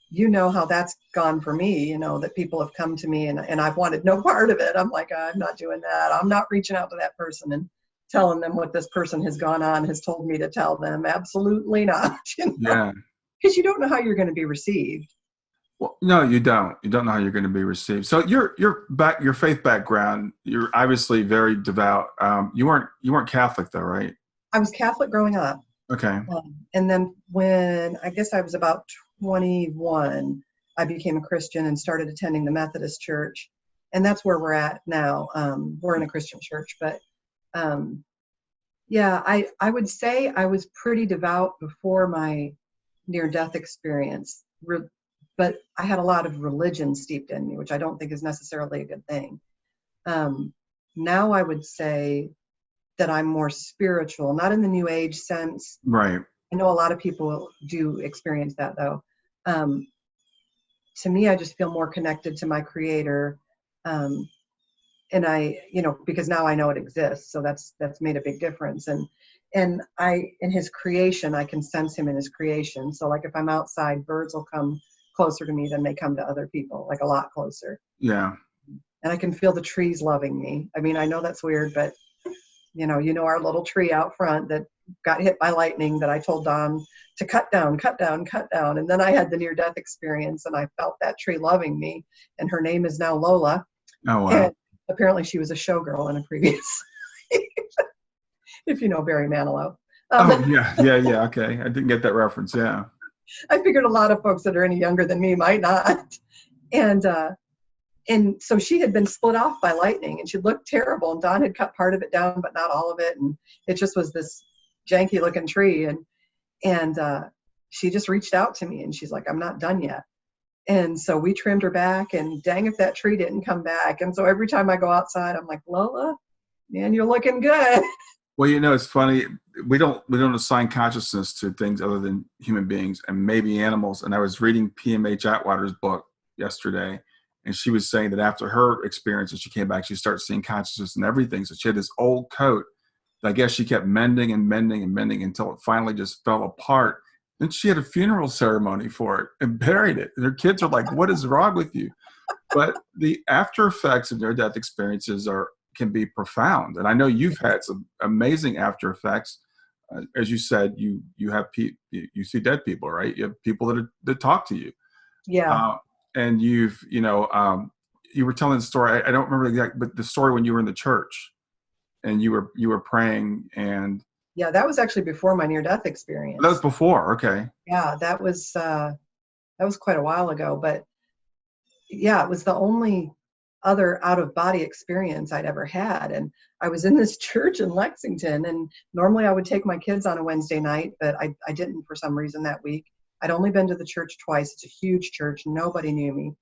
you know how that's gone for me, you know, that people have come to me and I've wanted no part of it. I'm like, I'm not doing that. I'm not reaching out to that person and telling them what this person has gone on, has told me to tell them. Absolutely not. You know? yeah. Because you don't know how you're going to be received. Well, no, you don't. You don't know how you're going to be received. So your faith background, you're obviously very devout. You weren't Catholic though, right? I was Catholic growing up. Okay. And then when I guess I was about 21, I became a Christian and started attending the Methodist Church. And that's where we're at now. We're in a Christian church. But yeah, I would say I was pretty devout before my near-death experience. But I had a lot of religion steeped in me, which I don't think is necessarily a good thing. Now I would say that I'm more spiritual, not in the New Age sense. Right. I know a lot of people do experience that though. To me, I just feel more connected to my Creator. And I, you know, because now I know it exists. So that's made a big difference. And in His creation, I can sense Him in His creation. So like if I'm outside, birds will come closer to me than they come to other people, like a lot closer. Yeah. And I can feel the trees loving me. I mean, I know that's weird, but you know our little tree out front that got hit by lightning that I told Don to cut down. And then I had the near-death experience and I felt that tree loving me. And her name is now Lola. Oh, wow. And apparently she was a showgirl in a previous, if you know Barry Manilow. Oh, yeah. Okay. I didn't get that reference. Yeah. I figured a lot of folks that are any younger than me might not. And so she had been split off by lightning and she looked terrible. And Don had cut part of it down, but not all of it. And it just was this janky looking tree. And she just reached out to me and she's like, I'm not done yet. And so we trimmed her back, and dang if that tree didn't come back. And so every time I go outside, I'm like, Lola, man, you're looking good. Well, you know, it's funny. We don't assign consciousness to things other than human beings and maybe animals. And I was reading PMH Atwater's book yesterday, and she was saying that after her experience, as she came back, she started seeing consciousness and everything. So she had this old coat that I guess she kept mending until it finally just fell apart. And she had a funeral ceremony for it and buried it. And her kids are like, what is wrong with you? But the after effects of near-death experiences can be profound. And I know you've had some amazing after effects. As you said, you have you see dead people, right? You have people that talk to you. Yeah. And you were telling the story. I don't remember the exact, but the story when you were in the church and you were praying, and Yeah, that was actually before my near-death that was experience. before. Okay. Yeah, that was quite a while ago, but yeah, it was the only other out-of-body experience I'd ever had. And I was in this church in Lexington, and normally I would take my kids on a Wednesday night, but I didn't for some reason that week. I'd only been to the church twice. It's a huge church. Nobody knew me.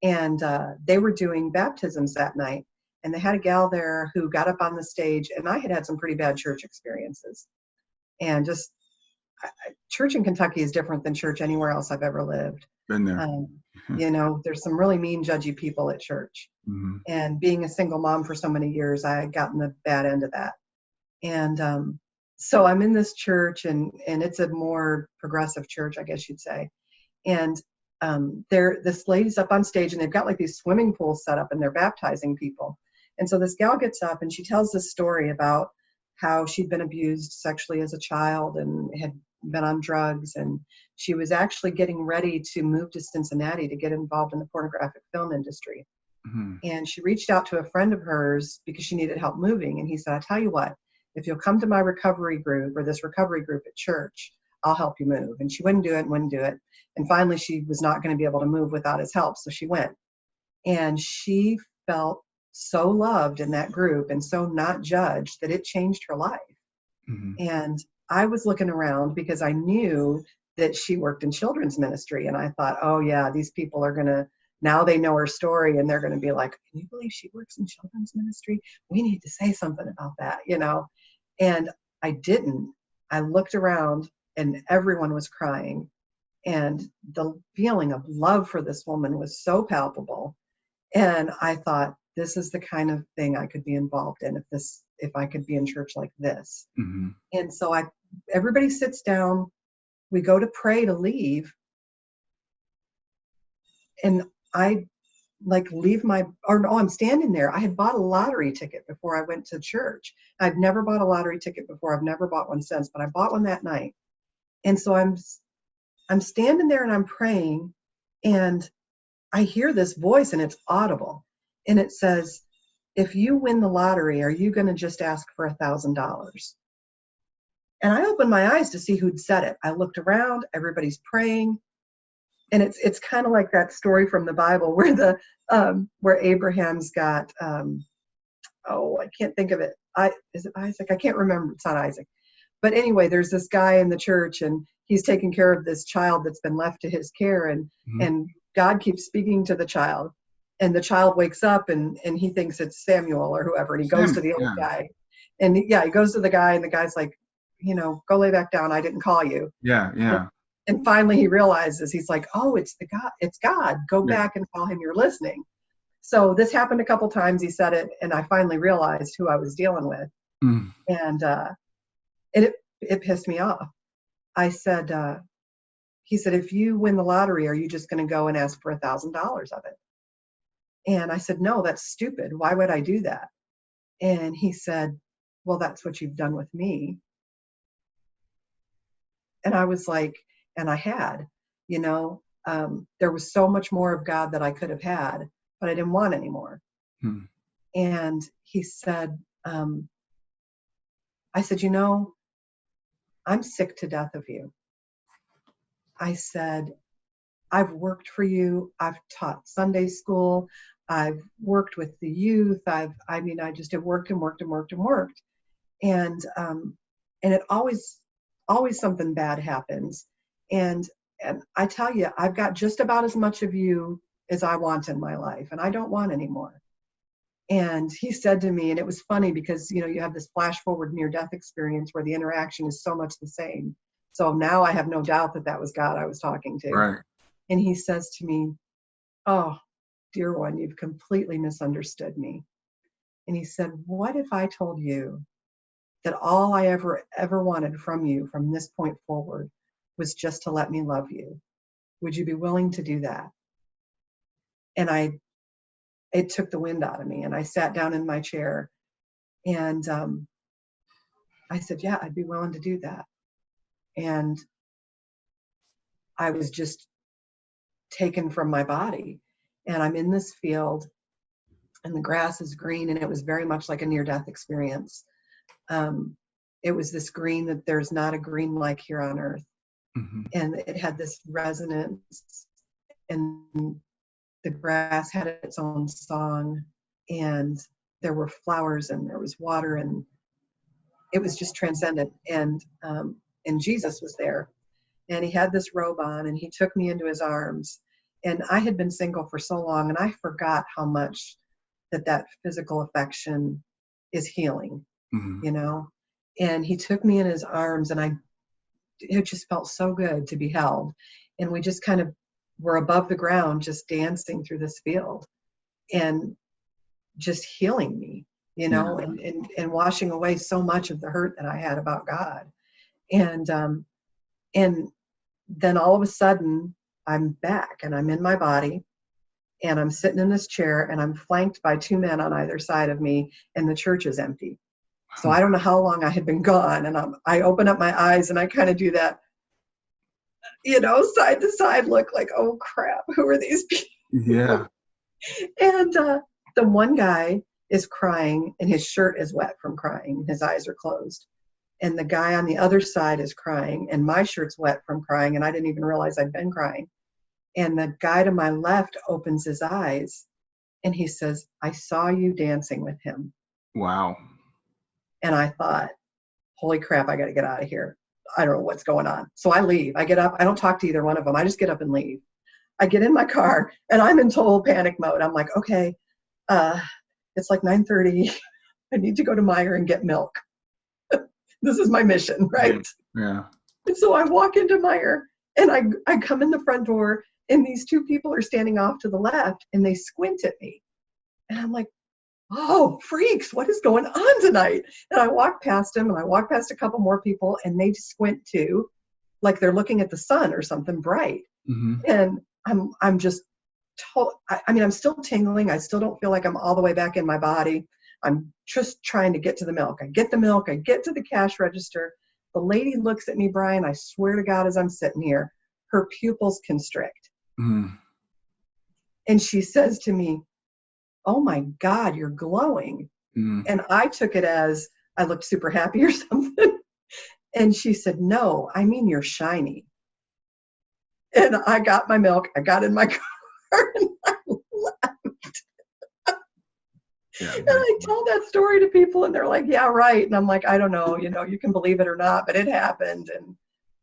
And they were doing baptisms that night. And they had a gal there who got up on the stage, and I had some pretty bad church experiences. And just church in Kentucky is different than church anywhere else I've ever lived. Been there. There's some really mean, judgy people at church. Mm-hmm. And being a single mom for so many years, I had gotten the bad end of that. And so I'm in this church, and it's a more progressive church, I guess you'd say. And this lady's up on stage, and they've got like these swimming pools set up, and they're baptizing people. And so this gal gets up, and she tells this story about how she'd been abused sexually as a child and had been on drugs. And she was actually getting ready to move to Cincinnati to get involved in the pornographic film industry. Mm-hmm. And she reached out to a friend of hers because she needed help moving. And he said, I tell you what, if you'll come to my recovery group, or this recovery group at church, I'll help you move. And she wouldn't do it. And finally, she was not going to be able to move without his help. So she went. And she felt so loved in that group and so not judged that it changed her life. Mm-hmm. And I was looking around because I knew that she worked in children's ministry. And I thought, oh, yeah, these people are going to, now they know her story, and they're going to be like, can you believe she works in children's ministry? We need to say something about that, And I didn't. I looked around, and everyone was crying. And the feeling of love for this woman was so palpable. And I thought, this is the kind of thing I could be involved in if I could be in church like this. Mm-hmm. And so everybody sits down, we go to pray to leave. And I I'm standing there. I had bought a lottery ticket before I went to church. I've never bought a lottery ticket before. I've never bought one since, but I bought one that night. And so I'm standing there and I'm praying, and I hear this voice, and it's audible. And it says, if you win the lottery, are you going to just ask for $1,000? And I opened my eyes to see who'd said it. I looked around, everybody's praying. And it's kind of like that story from the Bible where where Abraham's got, I can't think of it. Is it Isaac? I can't remember. It's not Isaac. But anyway, there's this guy in the church, and he's taking care of this child that's been left to his care. And God keeps speaking to the child. And the child wakes up, and he thinks it's Samuel or whoever. And he goes to the old guy. And he goes to the guy, and the guy's like, go lay back down. I didn't call you. Yeah. And finally he realizes, he's like, oh, it's God. Go back and tell him you're listening. So this happened a couple times. He said it, and I finally realized who I was dealing with. Mm. And it pissed me off. I said, he said, if you win the lottery, are you just going to go and ask for $1,000 of it? And I said, no, that's stupid. Why would I do that? And he said, well, that's what you've done with me. And I was like, and I had, there was so much more of God that I could have had, but I didn't want any more. And he said, I said, I'm sick to death of you. I said, I've worked for you. I've taught Sunday school. I've worked with the youth. I just have worked and worked and worked and worked. And it always something bad happens. And I tell you, I've got just about as much of you as I want in my life, and I don't want any more. And he said to me, and it was funny because, you have this flash forward near-death experience where the interaction is so much the same. So now I have no doubt that was God I was talking to. Right. And he says to me, oh, dear one, you've completely misunderstood me. And he said, what if I told you that all I ever wanted from you from this point forward was just to let me love you. Would you be willing to do that? And it took the wind out of me, and I sat down in my chair, and I said, yeah, I'd be willing to do that. And I was just taken from my body, and I'm in this field, and the grass is green, and it was very much like a near-death experience. It was this green that there's not a green like here on earth. Mm-hmm. And it had this resonance, and the grass had its own song, and there were flowers, and there was water, and it was just transcendent. And Jesus was there, and he had this robe on, and he took me into his arms. And I had been single for so long, and I forgot how much that physical affection is healing, Mm-hmm. you know. And he took me in his arms, and it just felt so good to be held. And we just kind of were above the ground, just dancing through this field, and just healing me, you know, and washing away so much of the hurt that I had about God. And then all of a sudden I'm back, and I'm in my body, and I'm sitting in this chair, and I'm flanked by two men on either side of me, and the church is empty. So I don't know how long I had been gone, and I open up my eyes, and I kind of do that, you know, side to side look, like, oh crap, who are these people? Yeah. And the one guy is crying, and his shirt is wet from crying. His eyes are closed. And the guy on the other side is crying, and my shirt's wet from crying, and I didn't even realize I'd been crying. And the guy to my left opens his eyes, and he says, I saw you dancing with him. Wow. And I thought, holy crap, I got to get out of here. I don't know what's going on. So I leave. I get up. I don't talk to either one of them. I just get up and leave. I get in my car, and I'm in total panic mode. I'm like, okay, it's like 9:30. I need to go to Meijer and get milk. This is my mission, right? Yeah. And so I walk into Meijer, and I come in the front door, and these two people are standing off to the left, and they squint at me. And I'm like, oh, freaks, what is going on tonight? And I walk past them, and I walk past a couple more people, and they squint too, like they're looking at the sun or something bright. Mm-hmm. And I'm just I'm still tingling. I still don't feel like I'm all the way back in my body. I'm just trying to get to the milk. I get the milk. I get to the cash register. The lady looks at me, Brian, I swear to God, as I'm sitting here, her pupils constrict. Mm-hmm. And she says to me, oh my God, you're glowing. Mm-hmm. And I took it as I looked super happy or something. And she said, no, I mean, you're shiny. And I got my milk. I got in my car, and I left. Yeah, and I tell that story to people, and they're like, yeah, right. And I'm like, I don't know, you know, you can believe it or not, but it happened. And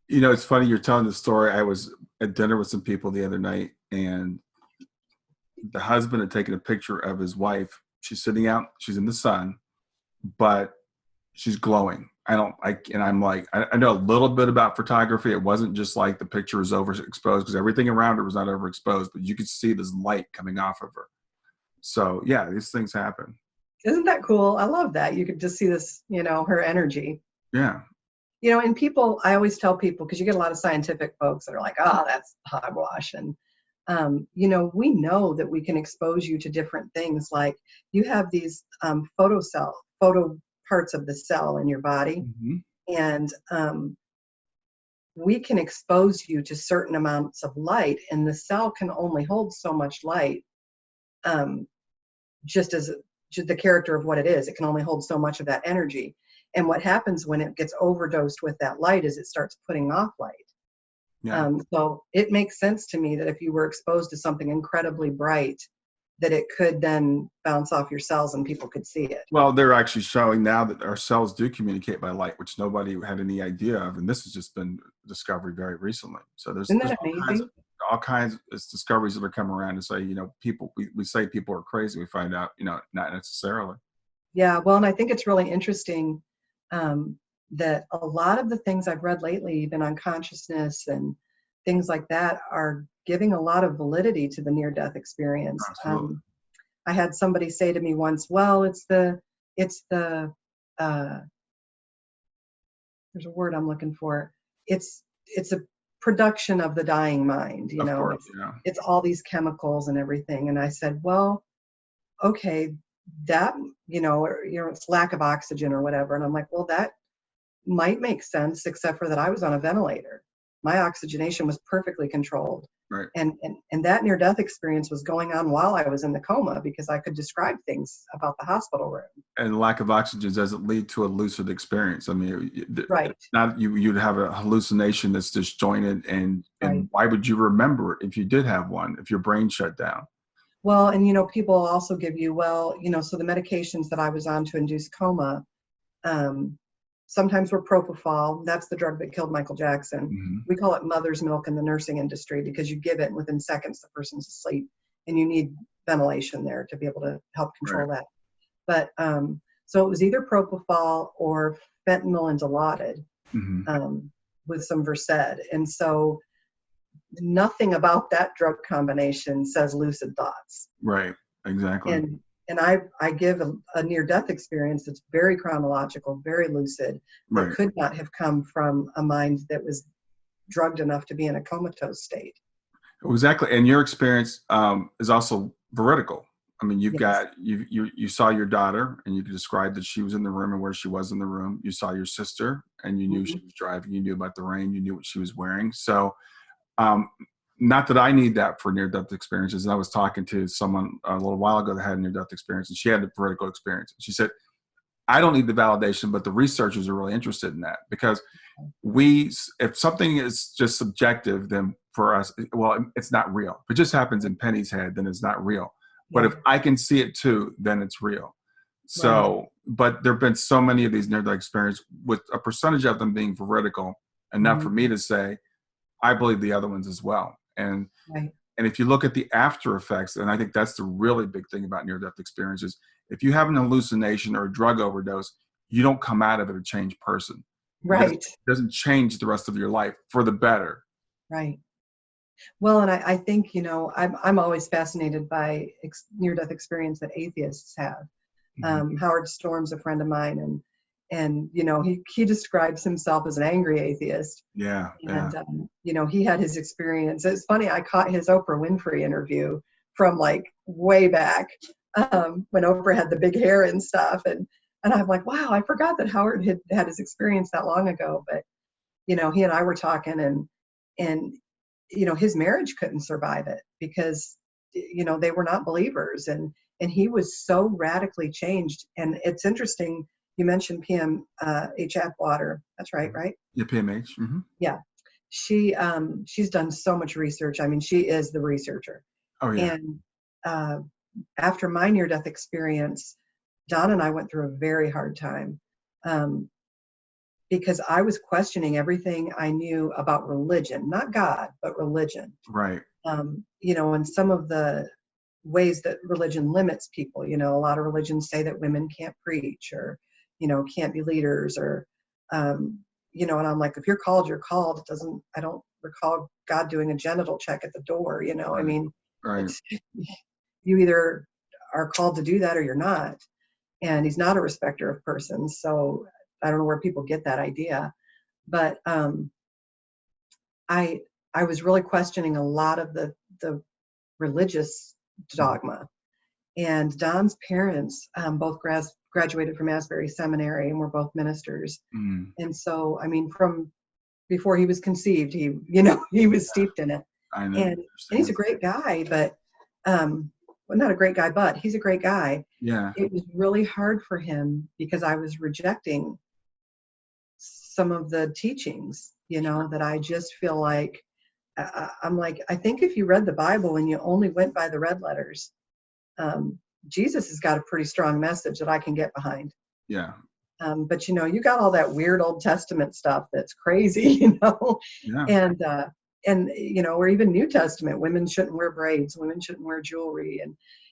you know, it's funny you're telling the story. I was at dinner with some people the other night, and the husband had taken a picture of his wife. She's sitting out, she's in the sun, but she's glowing. I'm like, I know a little bit about photography. It wasn't just like the picture was overexposed, because everything around her was not overexposed, but you could see this light coming off of her. So yeah, these things happen. isn't that cool? I love that. You could just see this, you know, her energy. Yeah. You know, and people, I always tell people, because you get a lot of scientific folks that are like, oh, that's hogwash. And, you know, we know that we can expose you to different things. Like you have these photo parts of the cell in your body. Mm-hmm. And we can expose you to certain amounts of light, and the cell can only hold so much light, just as the character of what it is. It can only hold so much of that energy. And what happens when it gets overdosed with that light is it starts putting off light. Yeah. So it makes sense to me that if you were exposed to something incredibly bright, that it could then bounce off your cells and people could see it. Well, they're actually showing now that our cells do communicate by light, which nobody had any idea of. And this has just been discovered very recently. So there's amazing? all kinds of discoveries that are coming around to say, you know, we say people are crazy. We find out, you know, not necessarily. Yeah, well, and I think it's really interesting that a lot of the things I've read lately, even on consciousness and things like that, are giving a lot of validity to the near-death experience. I had somebody say to me once, well, there's a word I'm looking for. It's production of the dying mind, Of course, yeah. it's all these chemicals and everything. And I said, well, okay, that, it's lack of oxygen or whatever. And I'm like, well, that might make sense, except for that I was on a ventilator. My oxygenation was perfectly controlled. Right. And that near-death experience was going on while I was in the coma, because I could describe things about the hospital room. And lack of oxygen doesn't lead to a lucid experience. I mean, right. Not you'd have a hallucination that's disjointed, and Right. why would you remember it if you did have one, if your brain shut down? Well, and people also give you, so the medications that I was on to induce coma, sometimes were propofol. That's the drug that killed Michael Jackson. Mm-hmm. We call it mother's milk in the nursing industry, because you give it and within seconds the person's asleep, and you need ventilation there to be able to help control that. But so it was either propofol or fentanyl and Dilaudid, mm-hmm. With some Versed. And so nothing about that drug combination says lucid thoughts. Right, exactly. And I give a near-death experience that's very chronological, very lucid, that Right. could not have come from a mind that was drugged enough to be in a comatose state. Exactly. And your experience is also veridical. I mean, you've Yes. got, you saw your daughter, and you could describe that she was in the room and where she was in the room. You saw your sister, and you knew Mm-hmm. she was driving. You knew about the rain. You knew what she was wearing. So, not that I need that for near-death experiences. I was talking to someone a little while ago that had a near-death experience, and she had a vertical experience. She said, I don't need the validation, but the researchers are really interested in that, because if something is just subjective, then for us, well, it's not real. If it just happens in Penny's head, then it's not real. But if I can see it too, then it's real. So, right. But there have been so many of these near-death experiences, with a percentage of them being veridical enough for me to say, I believe the other ones as well. And and if you look at the after effects, and I think that's the really big thing about near-death experiences, if you have an hallucination or a drug overdose, you don't come out of it a changed person. Right. It doesn't change the rest of your life for the better. Right. Well, and I think, I'm always fascinated by near-death experience that atheists have. Mm-hmm. Howard Storm's a friend of mine, and he describes himself as an angry atheist. Yeah. And he had his experience. It's funny, I caught his Oprah Winfrey interview from like way back, when Oprah had the big hair and stuff, and I'm like, wow, I forgot that Howard had his experience that long ago. But he and I were talking, and his marriage couldn't survive it, because they were not believers, and he was so radically changed. And it's interesting, you mentioned PMH Atwater. That's right? Yeah, PMH. Mm-hmm. Yeah. She's done so much research. I mean, she is the researcher. Oh, yeah. And after my near-death experience, Don and I went through a very hard time, because I was questioning everything I knew about religion, not God, but religion. Right. And some of the ways that religion limits people, a lot of religions say that women can't preach, or, can't be leaders, or, and I'm like, if you're called, you're called. I don't recall God doing a genital check at the door, Right. I mean, right. You either are called to do that or you're not. And he's not a respecter of persons. So I don't know where people get that idea. But I was really questioning a lot of the religious dogma. And Don's parents both graduated from Asbury Seminary, and were both ministers. Mm. And so, I mean, from before he was conceived, he was steeped in it. I know. And he's a great guy, but well, not a great guy, but he's a great guy. Yeah. It was really hard for him, because I was rejecting some of the teachings, that I just feel like, I'm like, I think if you read the Bible and you only went by the red letters, Jesus has got a pretty strong message that I can get behind. Yeah. But you got all that weird Old Testament stuff that's crazy, Yeah. And or even New Testament, women shouldn't wear braids, women shouldn't wear jewelry,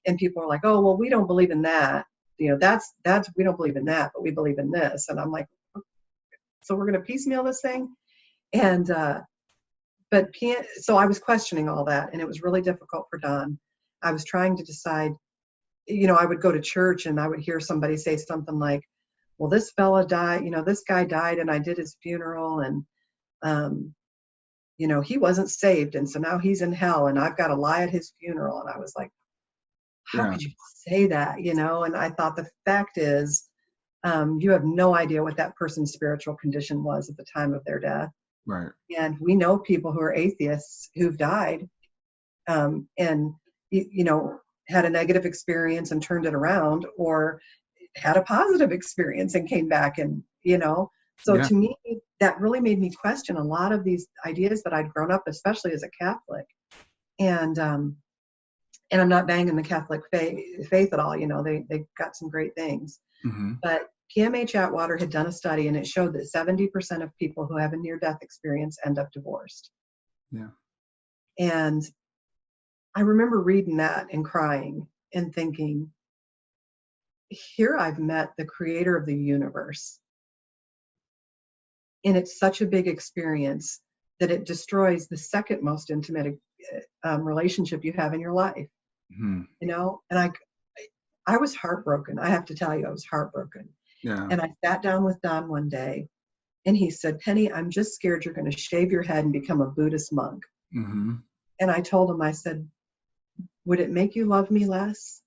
and people are like, oh, well, we don't believe in that. That's we don't believe in that, but we believe in this. And I'm like, so we're going to piecemeal this thing. And so I was questioning all that, and it was really difficult for Don. I was trying to decide, I would go to church and I would hear somebody say something like, well, this fella died, this guy died, and I did his funeral, and he wasn't saved. And so now he's in hell and I've got to lie at his funeral. And I was like, how Yeah. could you say that? And I thought the fact is, you have no idea what that person's spiritual condition was at the time of their death. Right. And we know people who are atheists who've died, and, had a negative experience and turned it around, or had a positive experience and came back and, so Yeah. to me, that really made me question a lot of these ideas that I'd grown up, especially as a Catholic. And I'm not banging the Catholic faith at all. They got some great things. Mm-hmm. But PMH Atwater had done a study, and it showed that 70% of people who have a near-death experience end up divorced. Yeah. And I remember reading that and crying and thinking, here I've met the creator of the universe. And it's such a big experience that it destroys the second most intimate relationship you have in your life. Mm-hmm. And I was heartbroken. I have to tell you, I was heartbroken. Yeah. And I sat down with Don one day, and he said, Penny, I'm just scared you're going to shave your head and become a Buddhist monk. Mm-hmm. And I told him, I said, would it make you love me less?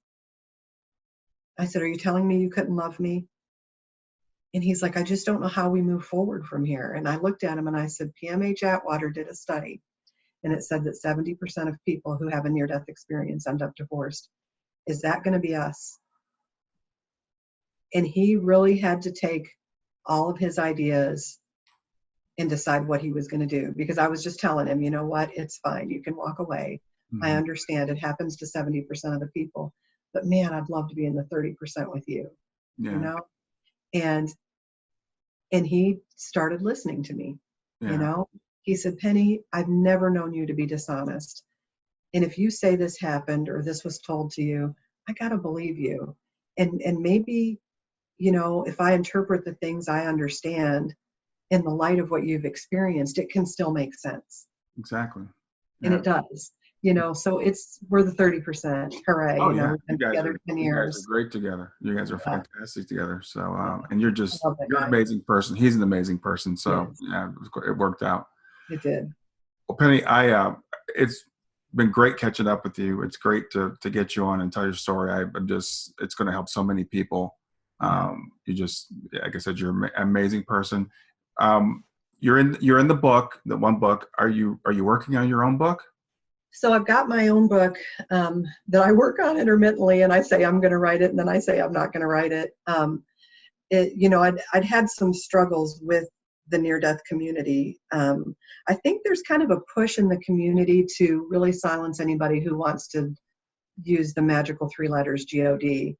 I said, are you telling me you couldn't love me? And he's like, I just don't know how we move forward from here. And I looked at him and I said, PMH Atwater did a study, and it said that 70% of people who have a near-death experience end up divorced. Is that going to be us? And he really had to take all of his ideas and decide what he was going to do, because I was just telling him, you know what, it's fine. You can walk away. Mm-hmm. I understand it happens to 70% of the people, but man, I'd love to be in the 30% with you, Yeah. And he started listening to me. Yeah. He said, Penny, I've never known you to be dishonest. And if you say this happened or this was told to you, I got to believe you. And maybe, if I interpret the things I understand in the light of what you've experienced, it can still make sense. Exactly. Yeah. And it does, so we're the 30%. Hooray. Oh, yeah. We've been together 10 years. You guys are great together. You guys are fantastic together. So, and you're an amazing person. He's an amazing person. So yeah, it worked out. It did. Well, Penny, it's been great catching up with you. It's great to get you on and tell your story. It's going to help so many people. Like I said, you're an amazing person. You're in the book, the one book. Are you working on your own book? So I've got my own book that I work on intermittently, and I say I'm going to write it, and then I say I'm not going to write it. I'd had some struggles with the near-death community. I think there's kind of a push in the community to really silence anybody who wants to use the magical 3 letters GOD.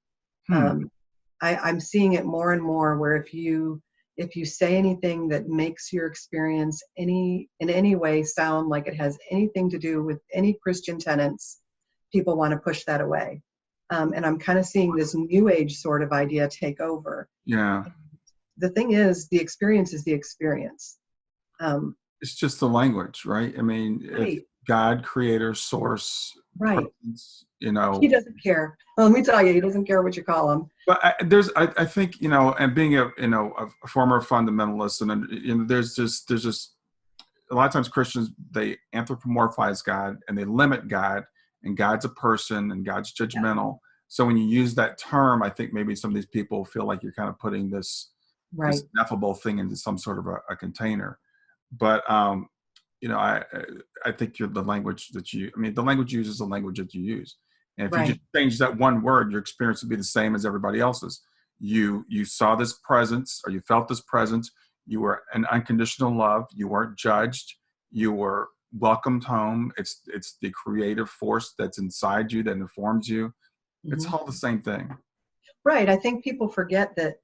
I'm seeing it more and more where if you say anything that makes your experience in any way sound like it has anything to do with any Christian tenets, people want to push that away. And I'm kind of seeing this new age sort of idea take over. Yeah. The thing is, the experience is the experience. It's just the language, right? I mean, right. God, creator, source, right? Presence, he doesn't care. Well, let me tell you, he doesn't care what you call him. But I think and being a former fundamentalist, and there's just a lot of times Christians, they anthropomorphize God and they limit God, and God's a person and God's judgmental. Yeah. So when you use that term, I think maybe some of these people feel like you're kind of putting this ineffable thing into some sort of a container. But I think the language the language you use is the language that you use. And if you just change that one word, your experience would be the same as everybody else's. You saw this presence, or you felt this presence. You were in unconditional love. You weren't judged. You were welcomed home. It's the creative force that's inside you that informs you. Mm-hmm. It's all the same thing. Right. I think people forget that,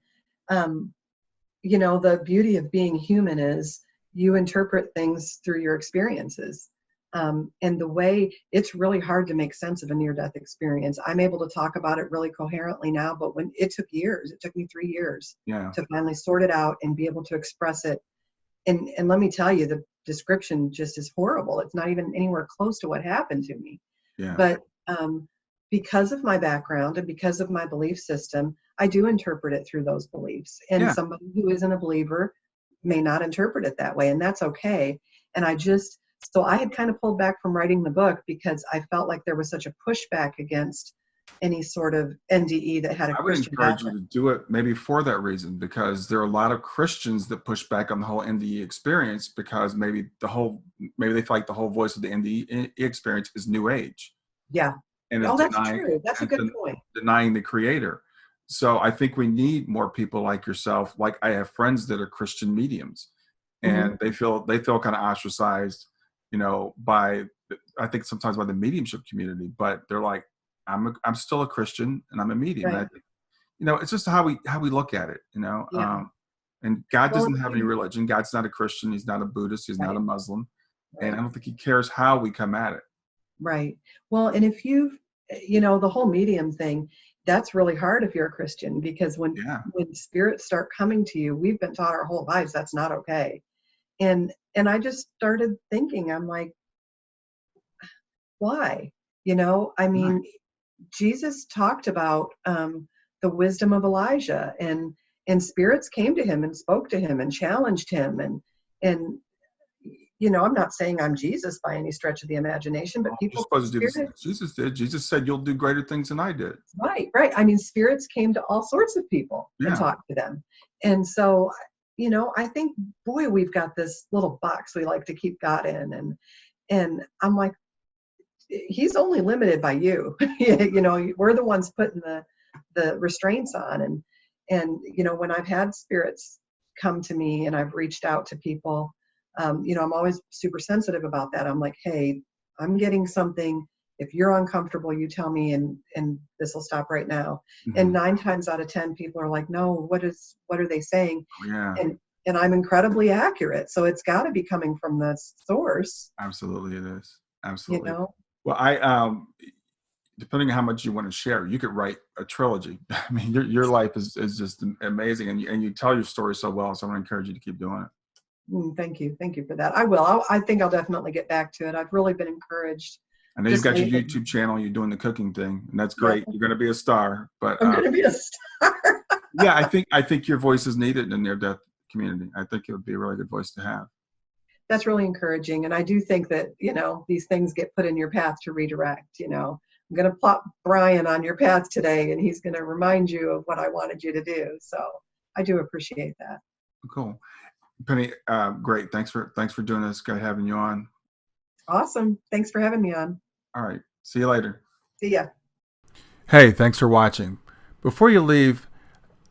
the beauty of being human is you interpret things through your experiences. And the way it's really hard to make sense of a near-death experience. I'm able to talk about it really coherently now, but when it took years, it took me 3 years to finally sort it out and be able to express it. And let me tell you, the description just is horrible. It's not even anywhere close to what happened to me. Yeah. But because of my background and because of my belief system, I do interpret it through those beliefs. And somebody who isn't a believer may not interpret it that way, and that's okay. And I just So I had kind of pulled back from writing the book because I felt like there was such a pushback against any sort of NDE that had a I would Christian encourage you background. to do it maybe for that reason, because there are a lot of Christians that push back on the whole NDE experience because maybe they feel like the whole voice of the NDE experience is New Age Yeah. and is Oh, that's true. That's a good point. denying the creator. So I think we need more people like yourself. Like I have friends that are Christian mediums, Hmm. and they feel kind of ostracized, by I think sometimes by the mediumship community. But they're like, I'm still a Christian and I'm a medium. And I Right. think, it's just how we look at it. Yeah. And God Well, doesn't have any religion. God's not a Christian. He's not a Buddhist. He's not right. a Muslim. And I Right. don't think he cares how we come at it. Right. Well, and if the whole medium thing, that's really hard if you're a Christian, because Yeah. when spirits start coming to you, we've been taught our whole lives that's not okay. And I just started thinking, I'm like, why? I Right. mean, Jesus talked about the wisdom of Elijah, and spirits came to him and spoke to him and challenged him, and I'm not saying I'm Jesus by any stretch of the imagination, but You're people supposed to do this. spirit Jesus did. Jesus said, "You'll do greater things than I did." right. I mean, spirits came to all sorts of people and Yeah. talked to them, and so I think, boy, we've got this little box we like to keep God in, and I'm like, he's only limited by you. We're the ones putting the restraints on, and when I've had spirits come to me and I've reached out to people, I'm always super sensitive about that. I'm like, hey, I'm getting something. If you're uncomfortable, you tell me, and this will stop right now. And Hmm. 9 times out of 10, people are like, no, what are they saying? Oh, yeah. And I'm incredibly accurate, so it's got to be coming from the source, Absolutely, it is. you Absolutely. know. Well, depending on how much you want to share, you could write a trilogy. I mean, your life is just amazing, and you tell your story so well. So I want to encourage you to keep doing it. Thank you for that. I will. I think I'll definitely get back to it. I've really been encouraged I know you've just got your lately. YouTube channel. You're doing the cooking thing, and that's Yes, great. You're going to be a star. But I'm going to be a star. yeah, I think your voice is needed in the near-death community. I think it would be a really good voice to have. That's really encouraging, and I do think that these things get put in your path to redirect. I'm going to plop Brian on your path today, and he's going to remind you of what I wanted you to do. So I do appreciate that. Cool. Penny, great. Thanks for doing this. Great having you on. Awesome. Thanks for having me on. All right. See you later. See ya. Hey, thanks for watching. Before you leave,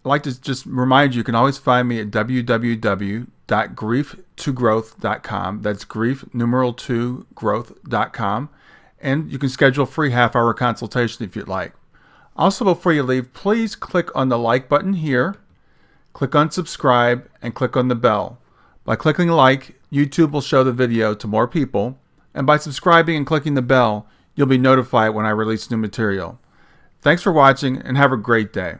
I'd like to just remind you can always find me at www.grief2growth.com. That's grief numeral 2 growth.com. And you can schedule a free half-hour consultation if you'd like. Also, before you leave, please click on the like button here, click on subscribe, and click on the bell. By clicking like, YouTube will show the video to more people, and by subscribing and clicking the bell, you'll be notified when I release new material. Thanks for watching, and have a great day.